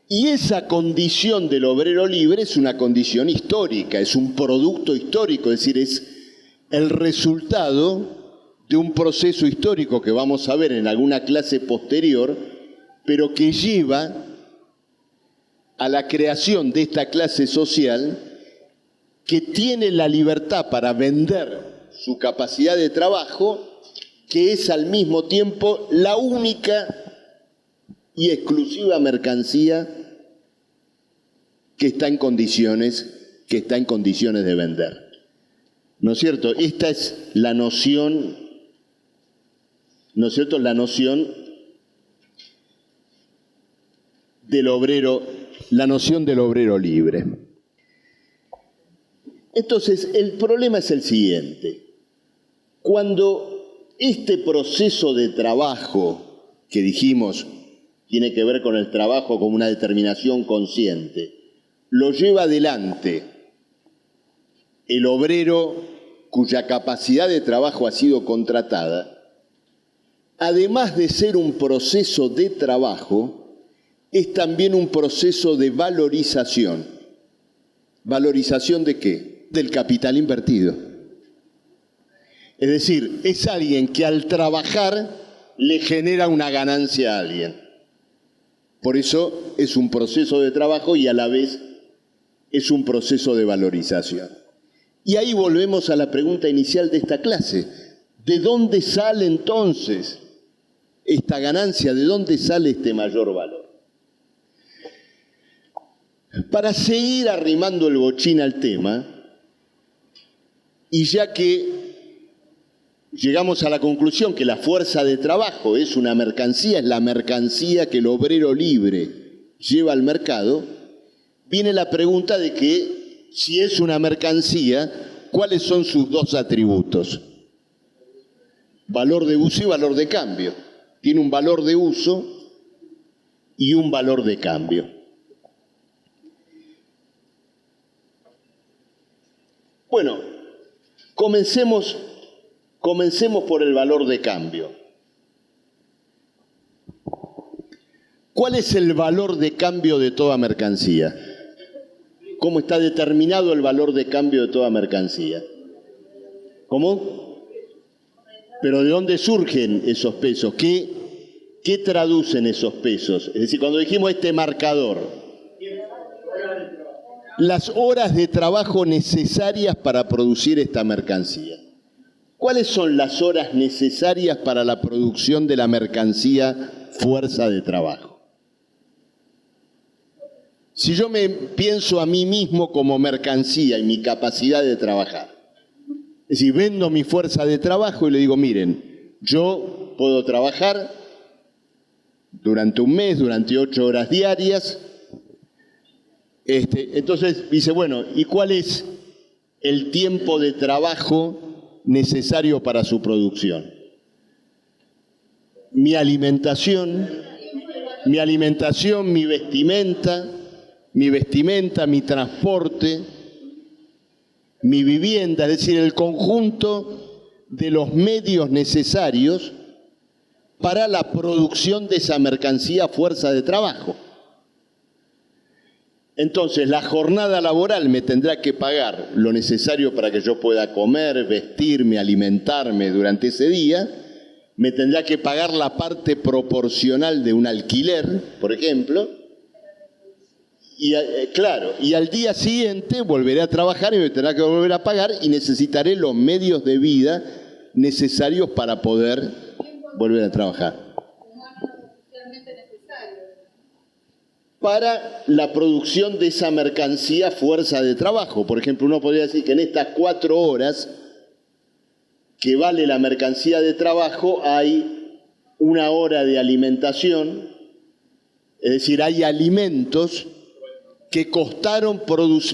Y esa condición del obrero libre es una condición histórica, es un producto histórico, es decir, es el resultado de un proceso histórico que vamos a ver en alguna clase posterior, pero que lleva a la creación de esta clase social que tiene la libertad para vender su capacidad de trabajo, que es al mismo tiempo la única y exclusiva mercancía que está en condiciones de vender. ¿No es cierto? Esta es la noción ¿no es cierto?, la noción del obrero libre. Entonces, el problema es el siguiente. Cuando este proceso de trabajo, que dijimos tiene que ver con el trabajo como una determinación consciente, lo lleva adelante el obrero cuya capacidad de trabajo ha sido contratada, además de ser un proceso de trabajo, es también un proceso de valorización. ¿Valorización de qué? Del capital invertido. Es decir, es alguien que al trabajar le genera una ganancia a alguien. Por eso es un proceso de trabajo y a la vez es un proceso de valorización. Y ahí volvemos a la pregunta inicial de esta clase. ¿De dónde sale entonces esta ganancia? ¿De dónde sale este mayor valor? Para seguir arrimando el bochín al tema, y ya que llegamos a la conclusión que la fuerza de trabajo es una mercancía, es la mercancía que el obrero libre lleva al mercado, viene la pregunta de que si es una mercancía, ¿cuáles son sus dos atributos? Valor de uso y valor de cambio. Tiene un valor de uso y un valor de cambio. Bueno, comencemos por el valor de cambio. ¿Cuál es el valor de cambio de toda mercancía? ¿Cómo está determinado el valor de cambio de toda mercancía? ¿Cómo? ¿Pero de dónde surgen esos pesos? ¿Qué traducen esos pesos? Es decir, cuando dijimos este marcador, las horas de trabajo necesarias para producir esta mercancía. ¿Cuáles son las horas necesarias para la producción de la mercancía fuerza de trabajo? Si yo me pienso a mí mismo como mercancía y mi capacidad de trabajar, es decir, vendo mi fuerza de trabajo y le digo, miren, yo puedo trabajar durante un mes, durante 8 horas diarias. Entonces dice, bueno, ¿y cuál es el tiempo de trabajo necesario para su producción? Mi alimentación, mi vestimenta, mi transporte, mi vivienda, es decir, el conjunto de los medios necesarios para la producción de esa mercancía fuerza de trabajo. Entonces, la jornada laboral me tendrá que pagar lo necesario para que yo pueda comer, vestirme, alimentarme durante ese día, me tendrá que pagar la parte proporcional de un alquiler, por ejemplo, y al día siguiente volveré a trabajar y me tendrá que volver a pagar y necesitaré los medios de vida necesarios para poder volver a trabajar. Para la producción de esa mercancía fuerza de trabajo. Por ejemplo, uno podría decir que en estas 4 horas que vale la mercancía de trabajo hay 1 hora de alimentación, es decir, hay alimentos que costaron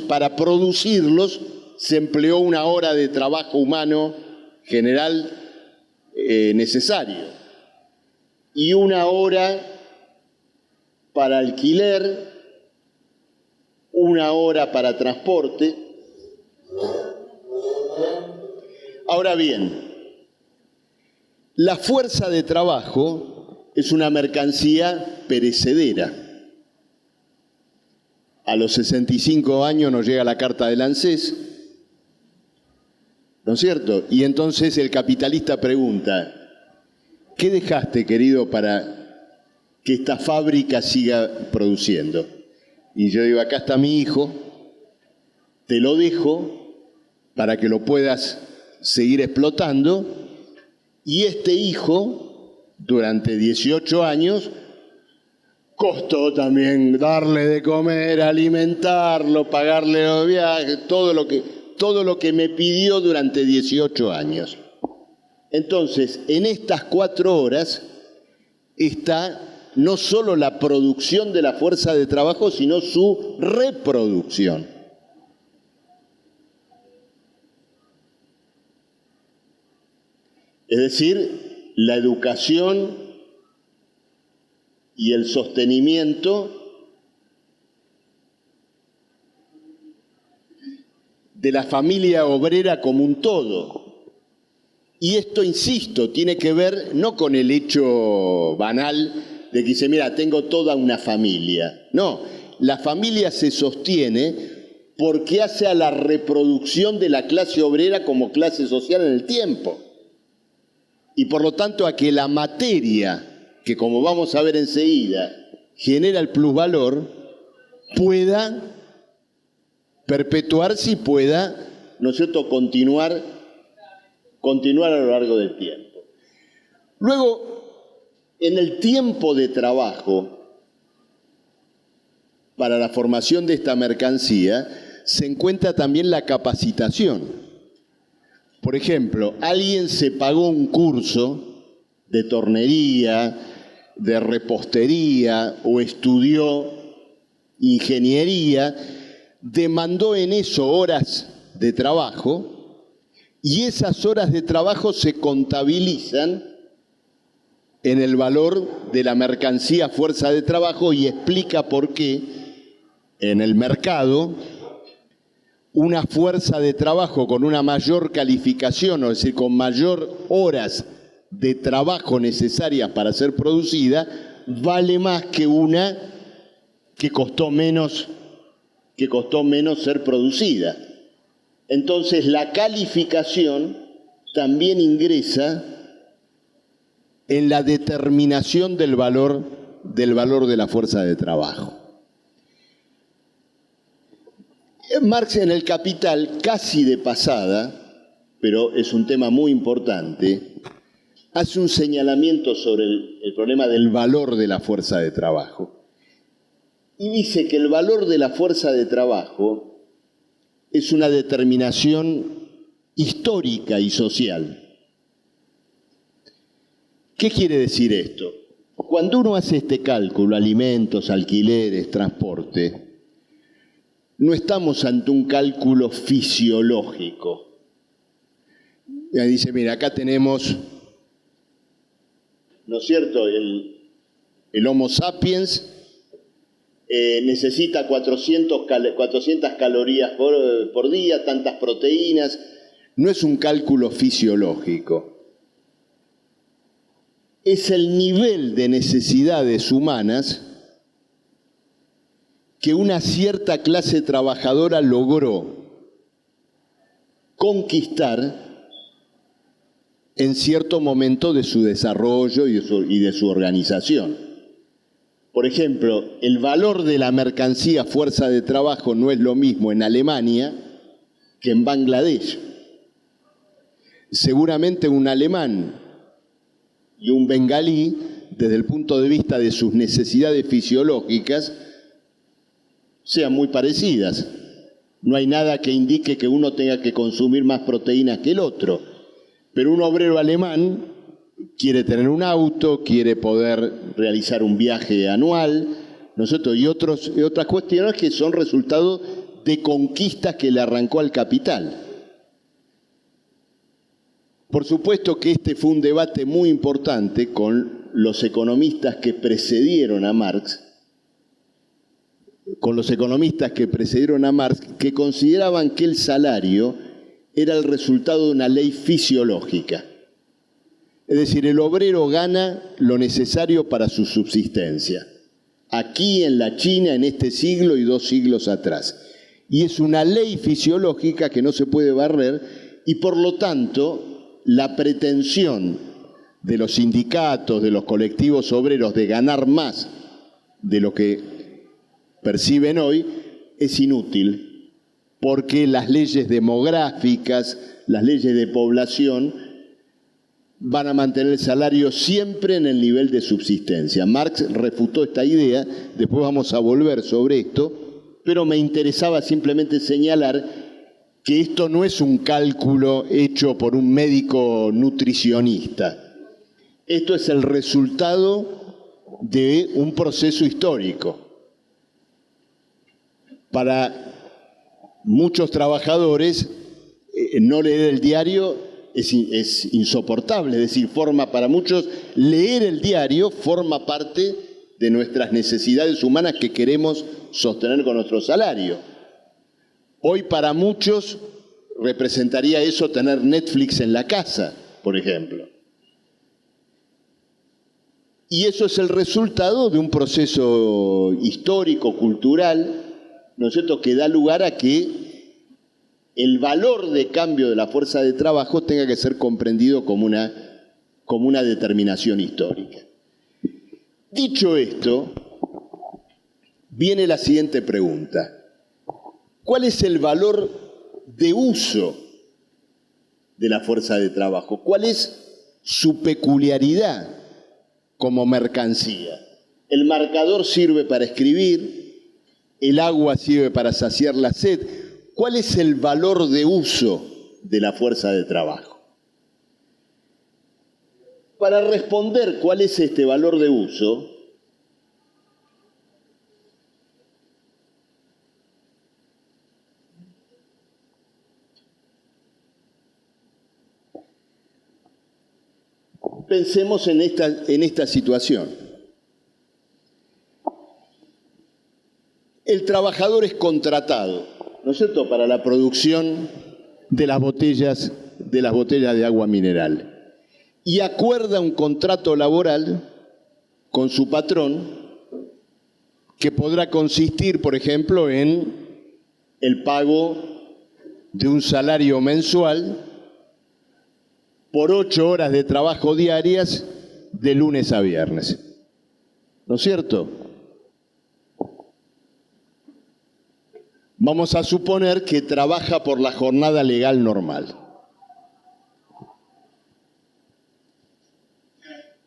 para producirlos, se empleó 1 hora de trabajo humano general necesario y 1 hora para alquiler, 1 hora para transporte. Ahora bien, la fuerza de trabajo es una mercancía perecedera. A los 65 años nos llega la carta del ANSES, ¿no es cierto? Y entonces el capitalista pregunta, ¿qué dejaste, querido, para que esta fábrica siga produciendo? Y yo digo, acá está mi hijo, te lo dejo para que lo puedas seguir explotando, y este hijo, durante 18 años, costó también darle de comer, alimentarlo, pagarle los viajes, todo lo que me pidió durante 18 años. Entonces, en estas 4 horas está no solo la producción de la fuerza de trabajo, sino su reproducción. Es decir, la educación y el sostenimiento de la familia obrera como un todo. Y esto, insisto, tiene que ver no con el hecho banal de que dice, mira, tengo toda una familia. No, la familia se sostiene porque hace a la reproducción de la clase obrera como clase social en el tiempo. Y por lo tanto a que la materia, que como vamos a ver enseguida, genera el plusvalor, pueda perpetuarse y pueda, ¿no es cierto?, continuar a lo largo del tiempo. Luego, en el tiempo de trabajo, para la formación de esta mercancía, se encuentra también la capacitación. Por ejemplo, alguien se pagó un curso de tornería, de repostería o estudió ingeniería, demandó en eso horas de trabajo y esas horas de trabajo se contabilizan en el valor de la mercancía fuerza de trabajo y explica por qué en el mercado una fuerza de trabajo con una mayor calificación, es decir, con mayor horas de trabajo necesarias para ser producida, vale más que una que costó menos ser producida. Entonces la calificación también ingresa en la determinación del valor de la fuerza de trabajo. Marx en el Capital, casi de pasada, pero es un tema muy importante, hace un señalamiento sobre el problema del valor de la fuerza de trabajo. Y dice que el valor de la fuerza de trabajo es una determinación histórica y social. ¿Qué quiere decir esto? Cuando uno hace este cálculo, alimentos, alquileres, transporte, no estamos ante un cálculo fisiológico. Ya dice, mira, acá tenemos, ¿no es cierto?, el Homo sapiens necesita 400 calorías por día, tantas proteínas. No es un cálculo fisiológico. Es el nivel de necesidades humanas que una cierta clase trabajadora logró conquistar en cierto momento de su desarrollo y de su organización. Por ejemplo, el valor de la mercancía fuerza de trabajo no es lo mismo en Alemania que en Bangladesh. Seguramente un alemán y un bengalí, desde el punto de vista de sus necesidades fisiológicas, sean muy parecidas. No hay nada que indique que uno tenga que consumir más proteínas que el otro. Pero un obrero alemán quiere tener un auto, quiere poder realizar un viaje anual, ¿no es cierto?, y otras cuestiones que son resultado de conquistas que le arrancó al capital. Por supuesto que este fue un debate muy importante con los economistas que precedieron a Marx, que consideraban que el salario era el resultado de una ley fisiológica. Es decir, el obrero gana lo necesario para su subsistencia. Aquí en la China, en este siglo y 2 siglos atrás. Y es una ley fisiológica que no se puede barrer y por lo tanto la pretensión de los sindicatos, de los colectivos obreros de ganar más de lo que perciben hoy es inútil, porque las leyes demográficas, las leyes de población van a mantener el salario siempre en el nivel de subsistencia. Marx refutó esta idea, después vamos a volver sobre esto, pero me interesaba simplemente señalar que esto no es un cálculo hecho por un médico nutricionista. Esto es el resultado de un proceso histórico. Para muchos trabajadores, no leer el diario es insoportable, es decir, para muchos leer el diario forma parte de nuestras necesidades humanas que queremos sostener con nuestro salario. Hoy para muchos representaría eso tener Netflix en la casa, por ejemplo. Y eso es el resultado de un proceso histórico, cultural, ¿no es cierto?, que da lugar a que el valor de cambio de la fuerza de trabajo tenga que ser comprendido como una determinación histórica. Dicho esto, viene la siguiente pregunta. ¿Cuál es el valor de uso de la fuerza de trabajo? ¿Cuál es su peculiaridad como mercancía? El marcador sirve para escribir, el agua sirve para saciar la sed. ¿Cuál es el valor de uso de la fuerza de trabajo? Para responder cuál es este valor de uso, pensemos en esta situación. El trabajador es contratado, ¿no es cierto?, para la producción de las botellas de agua mineral. Y acuerda un contrato laboral con su patrón que podrá consistir, por ejemplo, en el pago de un salario mensual por 8 horas de trabajo diarias de lunes a viernes. ¿No es cierto? Vamos a suponer que trabaja por la jornada legal normal.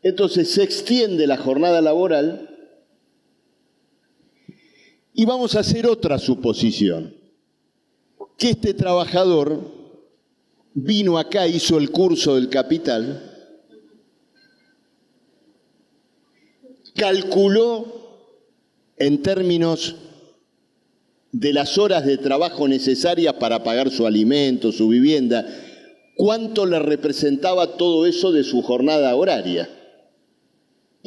Entonces se extiende la jornada laboral y vamos a hacer otra suposición, que este trabajador vino acá, hizo el curso del capital, calculó en términos de las horas de trabajo necesarias para pagar su alimento, su vivienda, cuánto le representaba todo eso de su jornada horaria.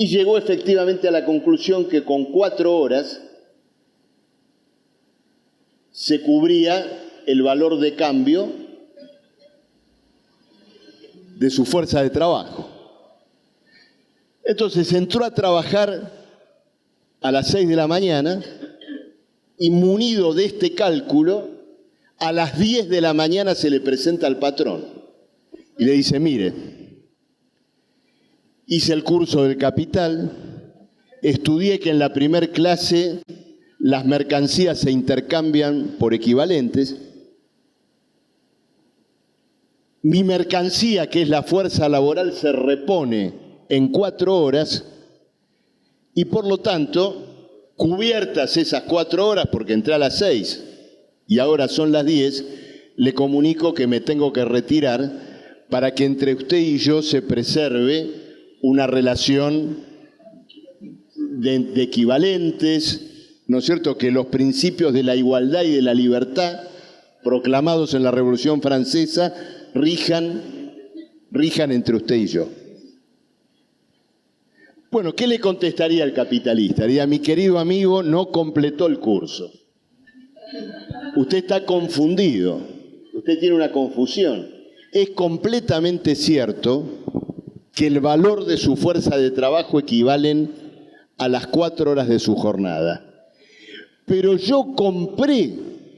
Y llegó efectivamente a la conclusión que con 4 horas se cubría el valor de cambio de su fuerza de trabajo. Entonces entró a trabajar a las 6 de la mañana y munido de este cálculo, a las 10 de la mañana se le presenta al patrón y le dice, mire, hice el curso del capital, estudié que en la primer clase las mercancías se intercambian por equivalentes. Mi mercancía, que es la fuerza laboral, se repone en 4 horas y por lo tanto, cubiertas esas 4 horas, porque entré a las 6 y ahora son las 10, le comunico que me tengo que retirar para que entre usted y yo se preserve una relación de equivalentes, ¿no es cierto?, que los principios de la igualdad y de la libertad proclamados en la Revolución Francesa rijan entre usted y yo. Bueno, ¿qué le contestaría el capitalista? Diría, mi querido amigo, no completó el curso. Usted está confundido, usted tiene una confusión. Es completamente cierto que el valor de su fuerza de trabajo equivalen a las 4 horas de su jornada. Pero yo compré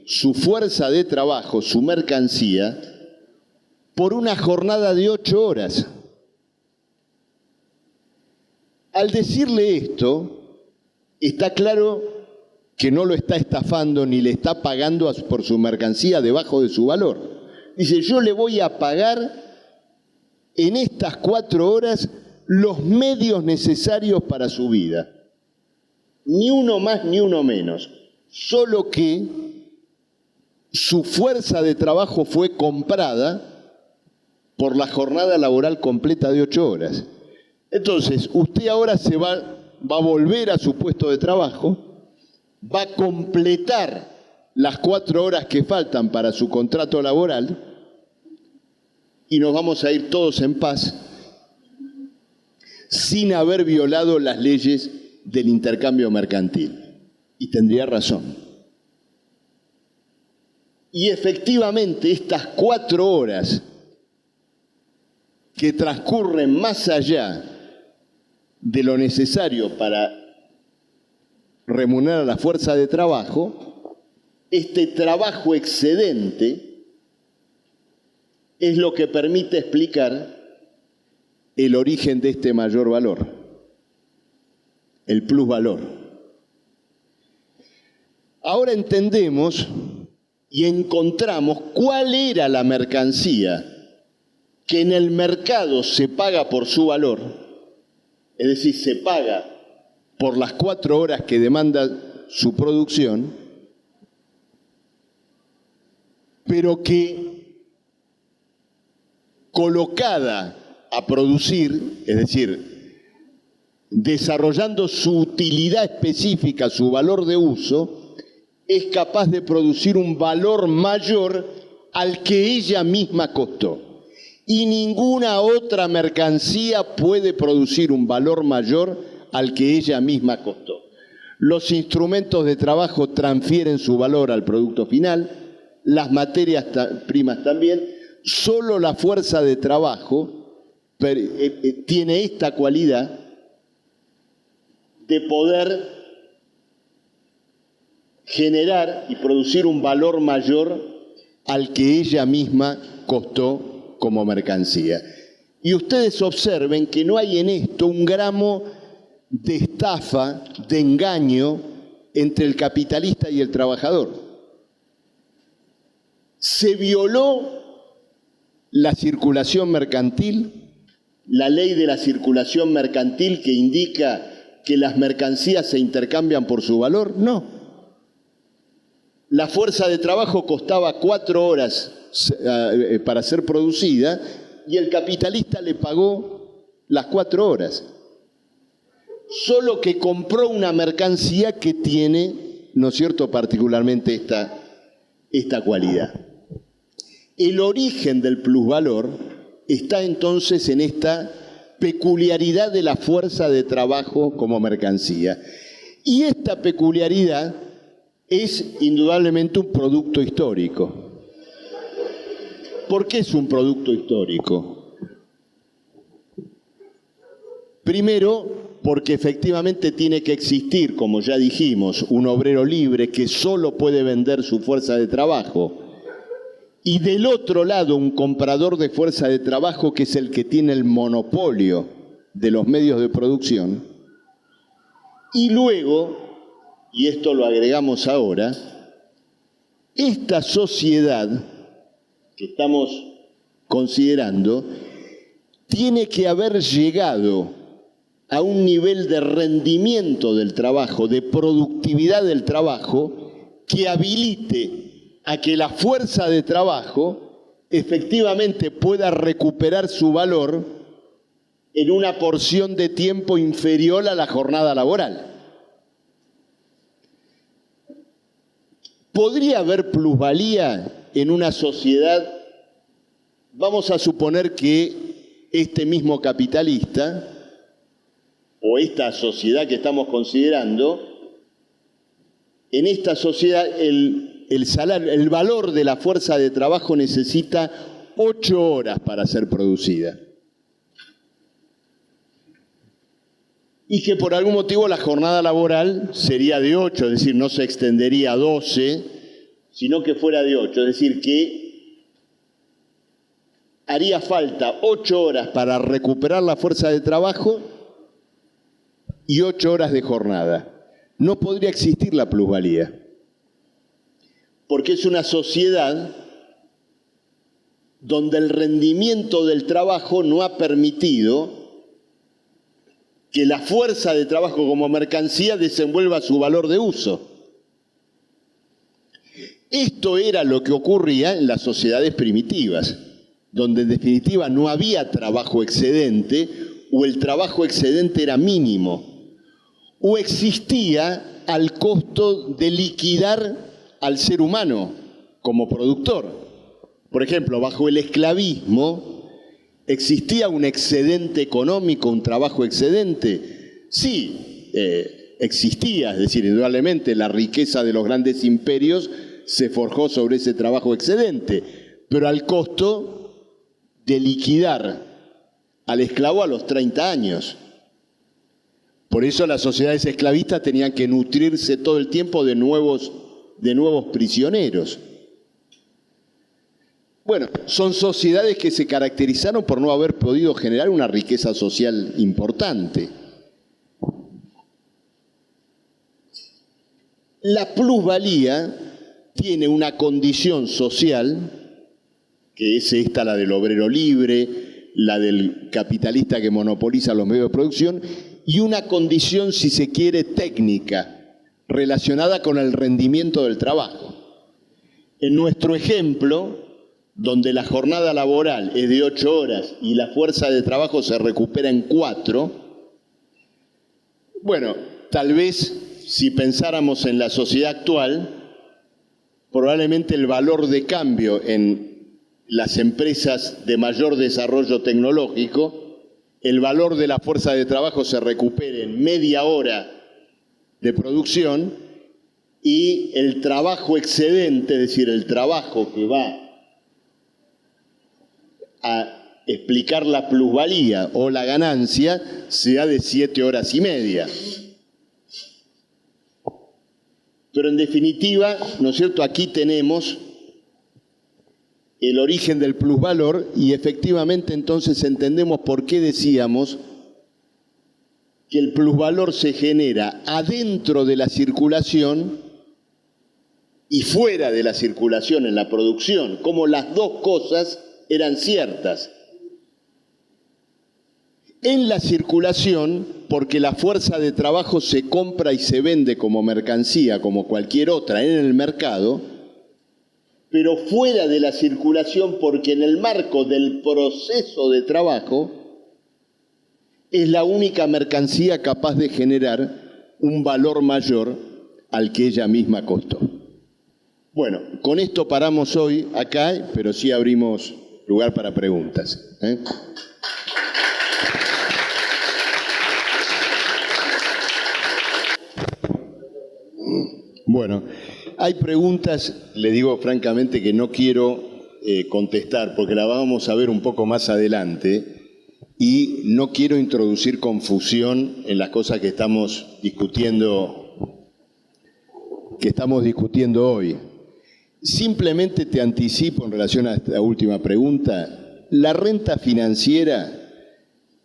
su fuerza de trabajo, su mercancía, por una jornada de 8 horas. Al decirle esto, está claro que no lo está estafando ni le está pagando por su mercancía debajo de su valor. Dice, yo le voy a pagar en estas 4 horas los medios necesarios para su vida. Ni uno más ni uno menos. Solo que su fuerza de trabajo fue comprada por la jornada laboral completa de 8 horas. Entonces, usted ahora va a volver a su puesto de trabajo, va a completar las 4 horas que faltan para su contrato laboral y nos vamos a ir todos en paz sin haber violado las leyes del intercambio mercantil. Y tendría razón. Y efectivamente estas 4 horas que transcurren más allá de lo necesario para remunerar a la fuerza de trabajo, este trabajo excedente es lo que permite explicar el origen de este mayor valor, el plusvalor. Ahora entendemos y encontramos cuál era la mercancía que en el mercado se paga por su valor, es decir, se paga por las 4 horas que demanda su producción, pero que colocada a producir, es decir, desarrollando su utilidad específica, su valor de uso, es capaz de producir un valor mayor al que ella misma costó. Y ninguna otra mercancía puede producir un valor mayor al que ella misma costó. Los instrumentos de trabajo transfieren su valor al producto final, las materias primas también. Solo la fuerza de trabajo tiene esta cualidad de poder generar y producir un valor mayor al que ella misma costó como mercancía. Y ustedes observen que no hay en esto un gramo de estafa, de engaño entre el capitalista y el trabajador. Se violó la circulación mercantil, la ley de la circulación mercantil que indica que las mercancías se intercambian por su valor. No. La fuerza de trabajo costaba 4 horas para ser producida y el capitalista le pagó las 4 horas. Solo que compró una mercancía que tiene, ¿no es cierto?, particularmente esta cualidad. El origen del plusvalor está entonces en esta peculiaridad de la fuerza de trabajo como mercancía. Y esta peculiaridad es indudablemente un producto histórico. ¿Por qué es un producto histórico? Primero, porque efectivamente tiene que existir, como ya dijimos, un obrero libre que solo puede vender su fuerza de trabajo. Y del otro lado, un comprador de fuerza de trabajo que es el que tiene el monopolio de los medios de producción. Y luego, y esto lo agregamos ahora, esta sociedad que estamos considerando tiene que haber llegado a un nivel de rendimiento del trabajo, de productividad del trabajo, que habilite a que la fuerza de trabajo efectivamente pueda recuperar su valor en una porción de tiempo inferior a la jornada laboral. ¿Podría haber plusvalía en una sociedad? Vamos a suponer que este mismo capitalista o esta sociedad que estamos considerando, en esta sociedad el salario, el valor de la fuerza de trabajo necesita 8 horas para ser producida. Y que por algún motivo la jornada laboral sería de 8, es decir, no se extendería a 12, sino que fuera de 8, es decir, que haría falta 8 horas para recuperar la fuerza de trabajo y 8 horas de jornada. No podría existir la plusvalía, porque es una sociedad donde el rendimiento del trabajo no ha permitido que la fuerza de trabajo como mercancía desenvuelva su valor de uso. Esto era lo que ocurría en las sociedades primitivas, donde en definitiva no había trabajo excedente o el trabajo excedente era mínimo, o existía al costo de liquidar al ser humano como productor. Por ejemplo, bajo el esclavismo, ¿existía un excedente económico, un trabajo excedente? Sí, existía, es decir, indudablemente la riqueza de los grandes imperios se forjó sobre ese trabajo excedente, pero al costo de liquidar al esclavo a los 30 años. Por eso las sociedades esclavistas tenían que nutrirse todo el tiempo de nuevos prisioneros. Bueno, son sociedades que se caracterizaron por no haber podido generar una riqueza social importante. La plusvalía tiene una condición social, que es esta, la del obrero libre, la del capitalista que monopoliza los medios de producción, y una condición, si se quiere, técnica, relacionada con el rendimiento del trabajo. En nuestro ejemplo, donde la jornada laboral es de 8 horas y la fuerza de trabajo se recupera en 4, bueno, tal vez si pensáramos en la sociedad actual, probablemente el valor de cambio en las empresas de mayor desarrollo tecnológico, el valor de la fuerza de trabajo se recupere en media hora de producción y el trabajo excedente, es decir, el trabajo que va a explicar la plusvalía o la ganancia, sea de 7 horas y media. Pero en definitiva, ¿no es cierto?, aquí tenemos el origen del plusvalor y efectivamente entonces entendemos por qué decíamos que el plusvalor se genera adentro de la circulación y fuera de la circulación en la producción, como las dos cosas eran ciertas. En la circulación, porque la fuerza de trabajo se compra y se vende como mercancía, como cualquier otra en el mercado, pero fuera de la circulación porque en el marco del proceso de trabajo es la única mercancía capaz de generar un valor mayor al que ella misma costó. Bueno, con esto paramos hoy acá, pero sí abrimos lugar para preguntas. Bueno, hay preguntas, le digo francamente que no quiero contestar porque la vamos a ver un poco más adelante y no quiero introducir confusión en las cosas que estamos discutiendo hoy. Simplemente te anticipo en relación a esta última pregunta, la renta financiera,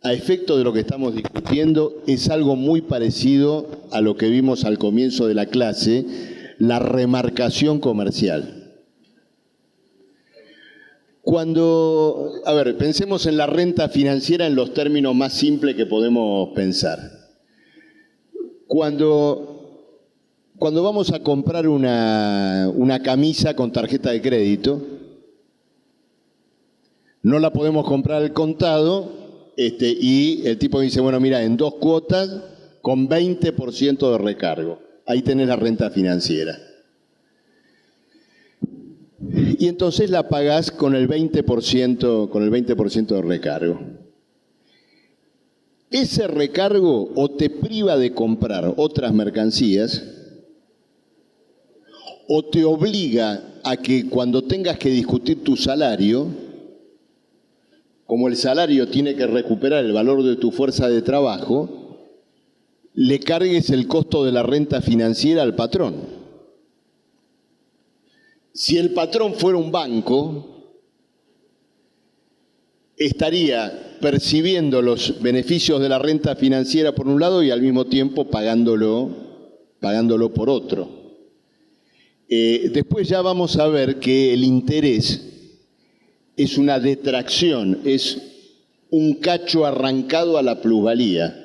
a efecto de lo que estamos discutiendo, es algo muy parecido a lo que vimos al comienzo de la clase, la remarcación comercial. Pensemos en la renta financiera en los términos más simples que podemos pensar. Cuando vamos a comprar una camisa con tarjeta de crédito, no la podemos comprar al contado, y el tipo dice, bueno, mira, en 2 cuotas con 20% de recargo. Ahí tenés la renta financiera. Y entonces la pagás con el 20% de recargo. Ese recargo o te priva de comprar otras mercancías o te obliga a que cuando tengas que discutir tu salario, como el salario tiene que recuperar el valor de tu fuerza de trabajo, le cargues el costo de la renta financiera al patrón. Si el patrón fuera un banco, estaría percibiendo los beneficios de la renta financiera por un lado y al mismo tiempo pagándolo por otro. Después ya vamos a ver que el interés es una detracción, es un cacho arrancado a la plusvalía.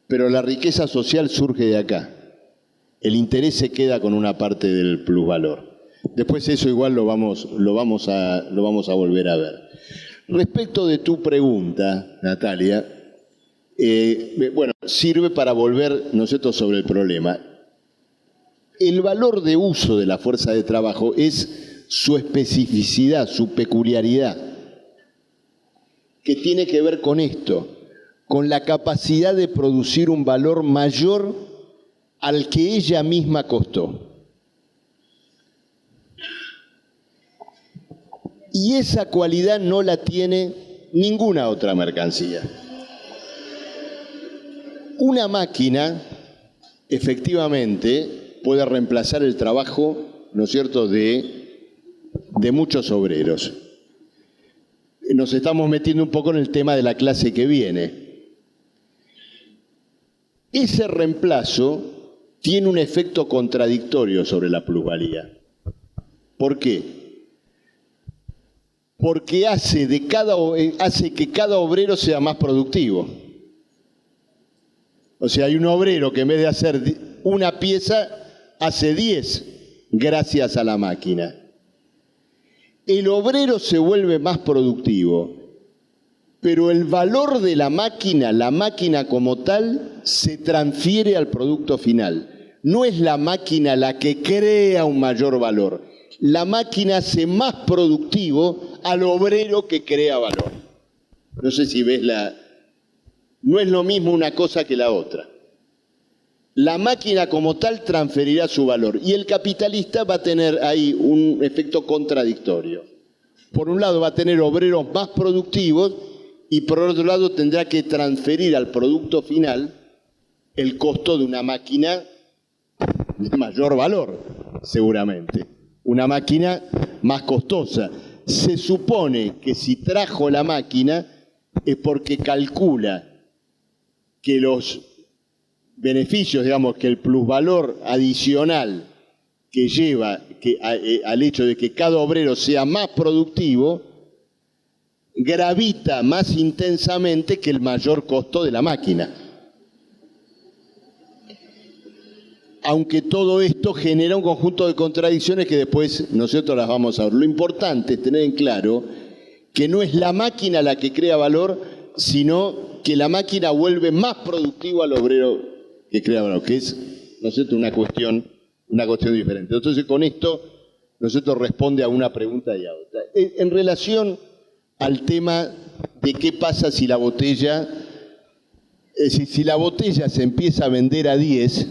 Pero la riqueza social surge de acá. el interés se queda con una parte del plusvalor. Después eso igual lo vamos a volver a ver. Respecto de tu pregunta, Natalia, bueno, sirve para volver, ¿no es cierto?, sobre el problema. El valor de uso de la fuerza de trabajo es su especificidad, su peculiaridad, que tiene que ver con esto, con la capacidad de producir un valor mayor al que ella misma costó. Y esa cualidad no la tiene ninguna otra mercancía. Una máquina, efectivamente, puede reemplazar el trabajo, ¿no es cierto?, de muchos obreros. Nos estamos metiendo un poco en el tema de la clase que viene. Ese reemplazo tiene un efecto contradictorio sobre la plusvalía. ¿Por qué? Porque hace que cada obrero sea más productivo. O sea, hay un obrero que en vez de hacer una pieza, hace 10 gracias a la máquina. El obrero se vuelve más productivo, pero el valor de la máquina como tal, se transfiere al producto final. No es la máquina la que crea un mayor valor. La máquina hace más productivo al obrero que crea valor. No sé si ves no es lo mismo una cosa que la otra. La máquina como tal transferirá su valor y el capitalista va a tener ahí un efecto contradictorio. Por un lado va a tener obreros más productivos y por otro lado tendrá que transferir al producto final el costo de una máquina de mayor valor, seguramente. Una máquina más costosa. Se supone que si trajo la máquina es porque calcula que los beneficios, digamos, que el plusvalor adicional que lleva al hecho de que cada obrero sea más productivo, gravita más intensamente que el mayor costo de la máquina. Aunque todo esto genera un conjunto de contradicciones que después nosotros las vamos a ver. Lo importante es tener en claro que no es la máquina la que crea valor, sino que la máquina vuelve más productivo al obrero que crea valor, que es, ¿no es cierto?, una cuestión diferente. Entonces, con esto, nosotros responde a una pregunta y a otra. En relación al tema de qué pasa si la botella, si la botella se empieza a vender a 10,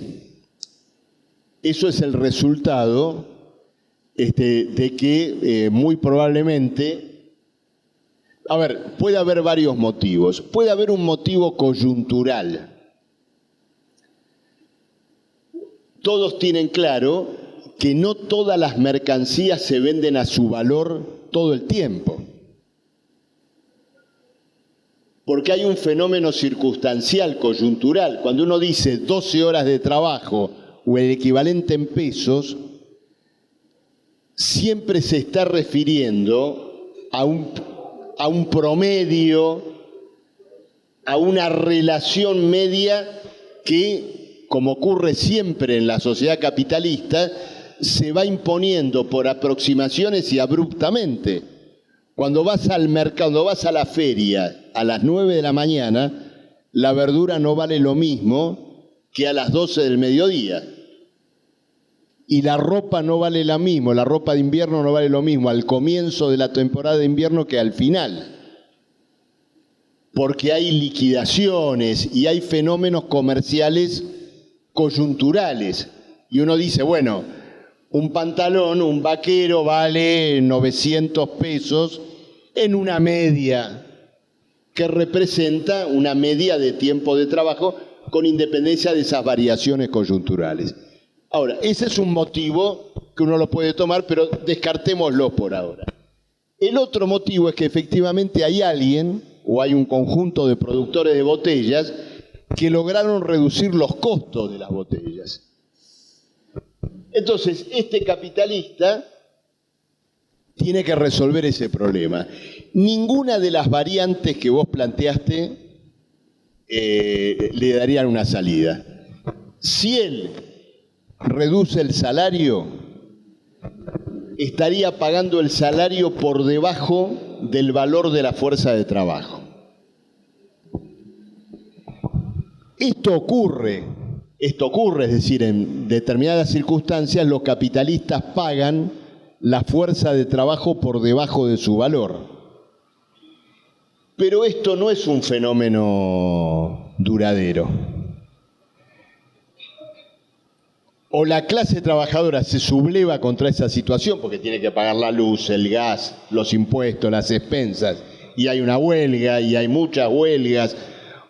eso es el resultado de que muy probablemente, a ver, puede haber varios motivos. Puede haber un motivo coyuntural. Todos tienen claro que no todas las mercancías se venden a su valor todo el tiempo. Porque hay un fenómeno circunstancial, coyuntural. Cuando uno dice 12 horas de trabajo o el equivalente en pesos, siempre se está refiriendo a un promedio, a una relación media que, como ocurre siempre en la sociedad capitalista, se va imponiendo por aproximaciones y abruptamente. Cuando vas al mercado, cuando vas a la feria a las 9 de la mañana, la verdura no vale lo mismo que a las 12 del mediodía. Y la ropa no vale lo mismo, la ropa de invierno no vale lo mismo al comienzo de la temporada de invierno que al final. Porque hay liquidaciones y hay fenómenos comerciales coyunturales. Y uno dice, bueno, un pantalón, un vaquero vale 900 pesos en una media, que representa una media de tiempo de trabajo con independencia de esas variaciones coyunturales. Ahora, ese es un motivo que uno lo puede tomar, pero descartémoslo por ahora. El otro motivo es que efectivamente hay alguien, o hay un conjunto de productores de botellas, que lograron reducir los costos de las botellas. Entonces, este capitalista tiene que resolver ese problema. Ninguna de las variantes que vos planteaste le darían una salida. Si él reduce el salario, estaría pagando el salario por debajo del valor de la fuerza de trabajo. Esto ocurre, es decir, en determinadas circunstancias los capitalistas pagan la fuerza de trabajo por debajo de su valor. Pero esto no es un fenómeno duradero. O la clase trabajadora se subleva contra esa situación porque tiene que pagar la luz, el gas, los impuestos, las expensas, y hay una huelga, y hay muchas huelgas,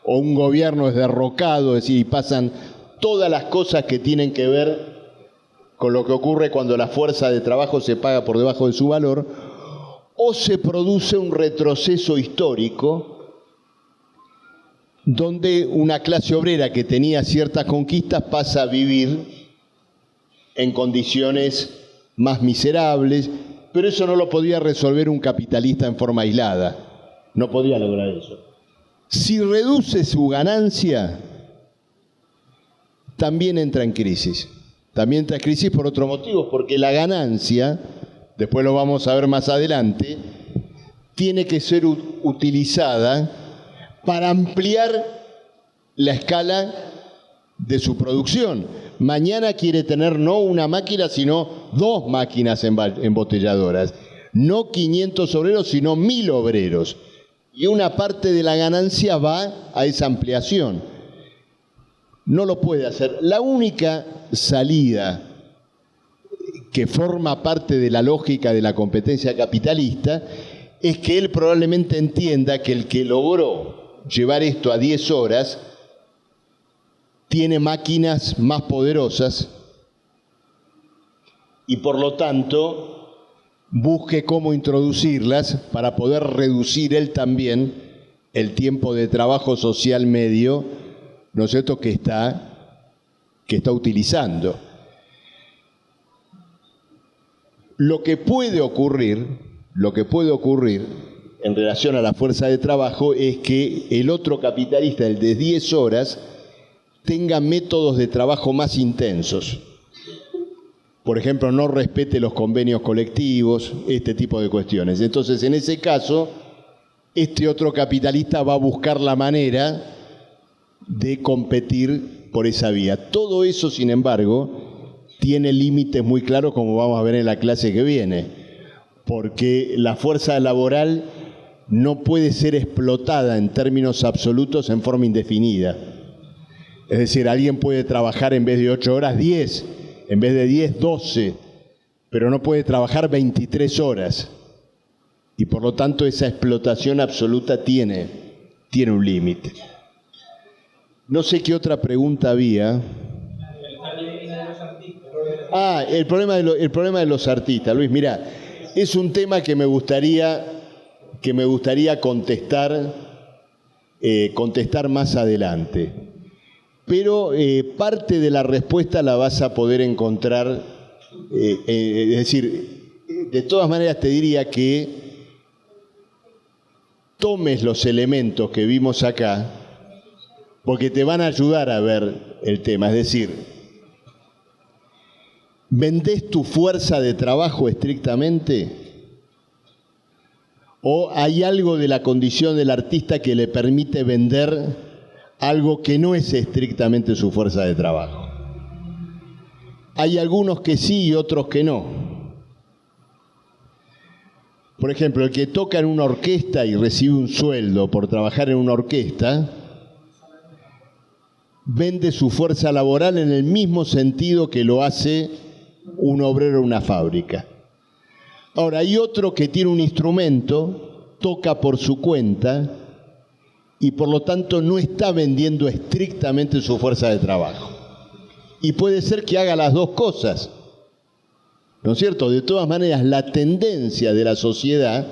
o un gobierno es derrocado, es decir, y pasan todas las cosas que tienen que ver con lo que ocurre cuando la fuerza de trabajo se paga por debajo de su valor, o se produce un retroceso histórico donde una clase obrera que tenía ciertas conquistas pasa a vivir en condiciones más miserables, pero eso no lo podía resolver un capitalista en forma aislada. No podía lograr eso. Si reduce su ganancia, también entra en crisis. También entra en crisis por otro motivo, porque la ganancia, después lo vamos a ver más adelante, tiene que ser utilizada para ampliar la escala de su producción. Mañana quiere tener no una máquina, sino 2 máquinas embotelladoras. No 500 obreros, sino 1000 obreros. Y una parte de la ganancia va a esa ampliación. No lo puede hacer. La única salida que forma parte de la lógica de la competencia capitalista es que él probablemente entienda que el que logró llevar esto a 10 horas tiene máquinas más poderosas y por lo tanto busque cómo introducirlas para poder reducir él también el tiempo de trabajo social medio, ¿no es cierto?, que está utilizando. Lo que puede ocurrir en relación a la fuerza de trabajo es que el otro capitalista, el de 10 horas, tenga métodos de trabajo más intensos. Por ejemplo, no respete los convenios colectivos, este tipo de cuestiones. Entonces, en ese caso, este otro capitalista va a buscar la manera de competir por esa vía. Todo eso, sin embargo, tiene límites muy claros, como vamos a ver en la clase que viene, porque la fuerza laboral no puede ser explotada en términos absolutos en forma indefinida. Es decir, alguien puede trabajar en vez de 8 horas, 10, en vez de 10, 12, pero no puede trabajar 23 horas. Y por lo tanto esa explotación absoluta tiene un límite. No sé qué otra pregunta había. El problema de los artistas. Luis, mira, es un tema que me gustaría contestar más adelante. Pero parte de la respuesta la vas a poder encontrar, es decir, de todas maneras te diría que tomes los elementos que vimos acá, porque te van a ayudar a ver el tema. Es decir, ¿vendés tu fuerza de trabajo estrictamente? ¿O hay algo de la condición del artista que le permite vender algo que no es estrictamente su fuerza de trabajo? Hay algunos que sí y otros que no. Por ejemplo, el que toca en una orquesta y recibe un sueldo por trabajar en una orquesta, vende su fuerza laboral en el mismo sentido que lo hace un obrero en una fábrica. Ahora, hay otro que tiene un instrumento, toca por su cuenta, y por lo tanto no está vendiendo estrictamente su fuerza de trabajo. Y puede ser que haga las dos cosas, ¿no es cierto? De todas maneras, la tendencia de la sociedad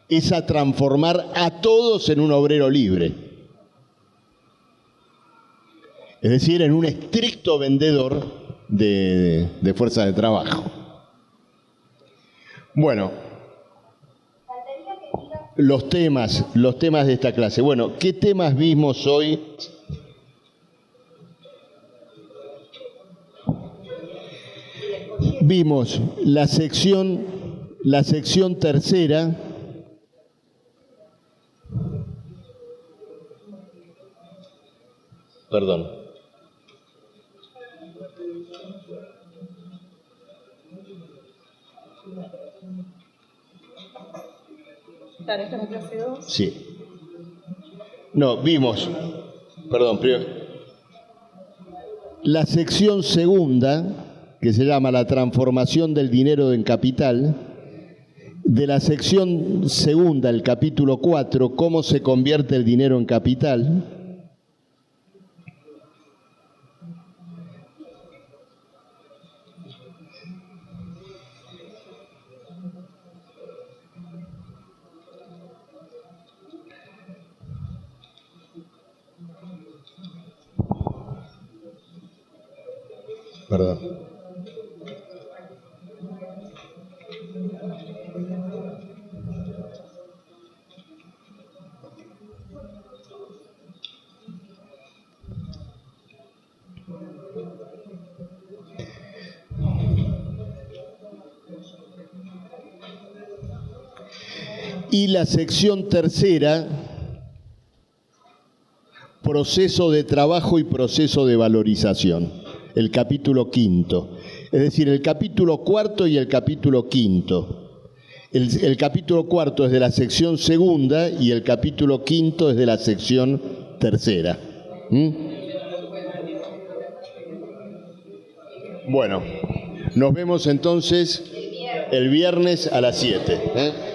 es a transformar a todos en un obrero libre. Es decir, en un estricto vendedor de fuerza de trabajo. Bueno, los temas de esta clase. Bueno, ¿qué temas vimos hoy? vimos la sección tercera. Perdón. Claro, esta es la clase 2. Sí. No, vimos. Perdón, primero. La sección segunda, que se llama la transformación del dinero en capital. De la sección segunda, el capítulo 4, cómo se convierte el dinero en capital. Perdón. Y la sección tercera, proceso de trabajo y proceso de valorización, el capítulo quinto. Es decir, el capítulo cuarto y el capítulo quinto. El capítulo cuarto es de la sección segunda y el capítulo quinto es de la sección tercera. Bueno, nos vemos entonces el viernes a las 7.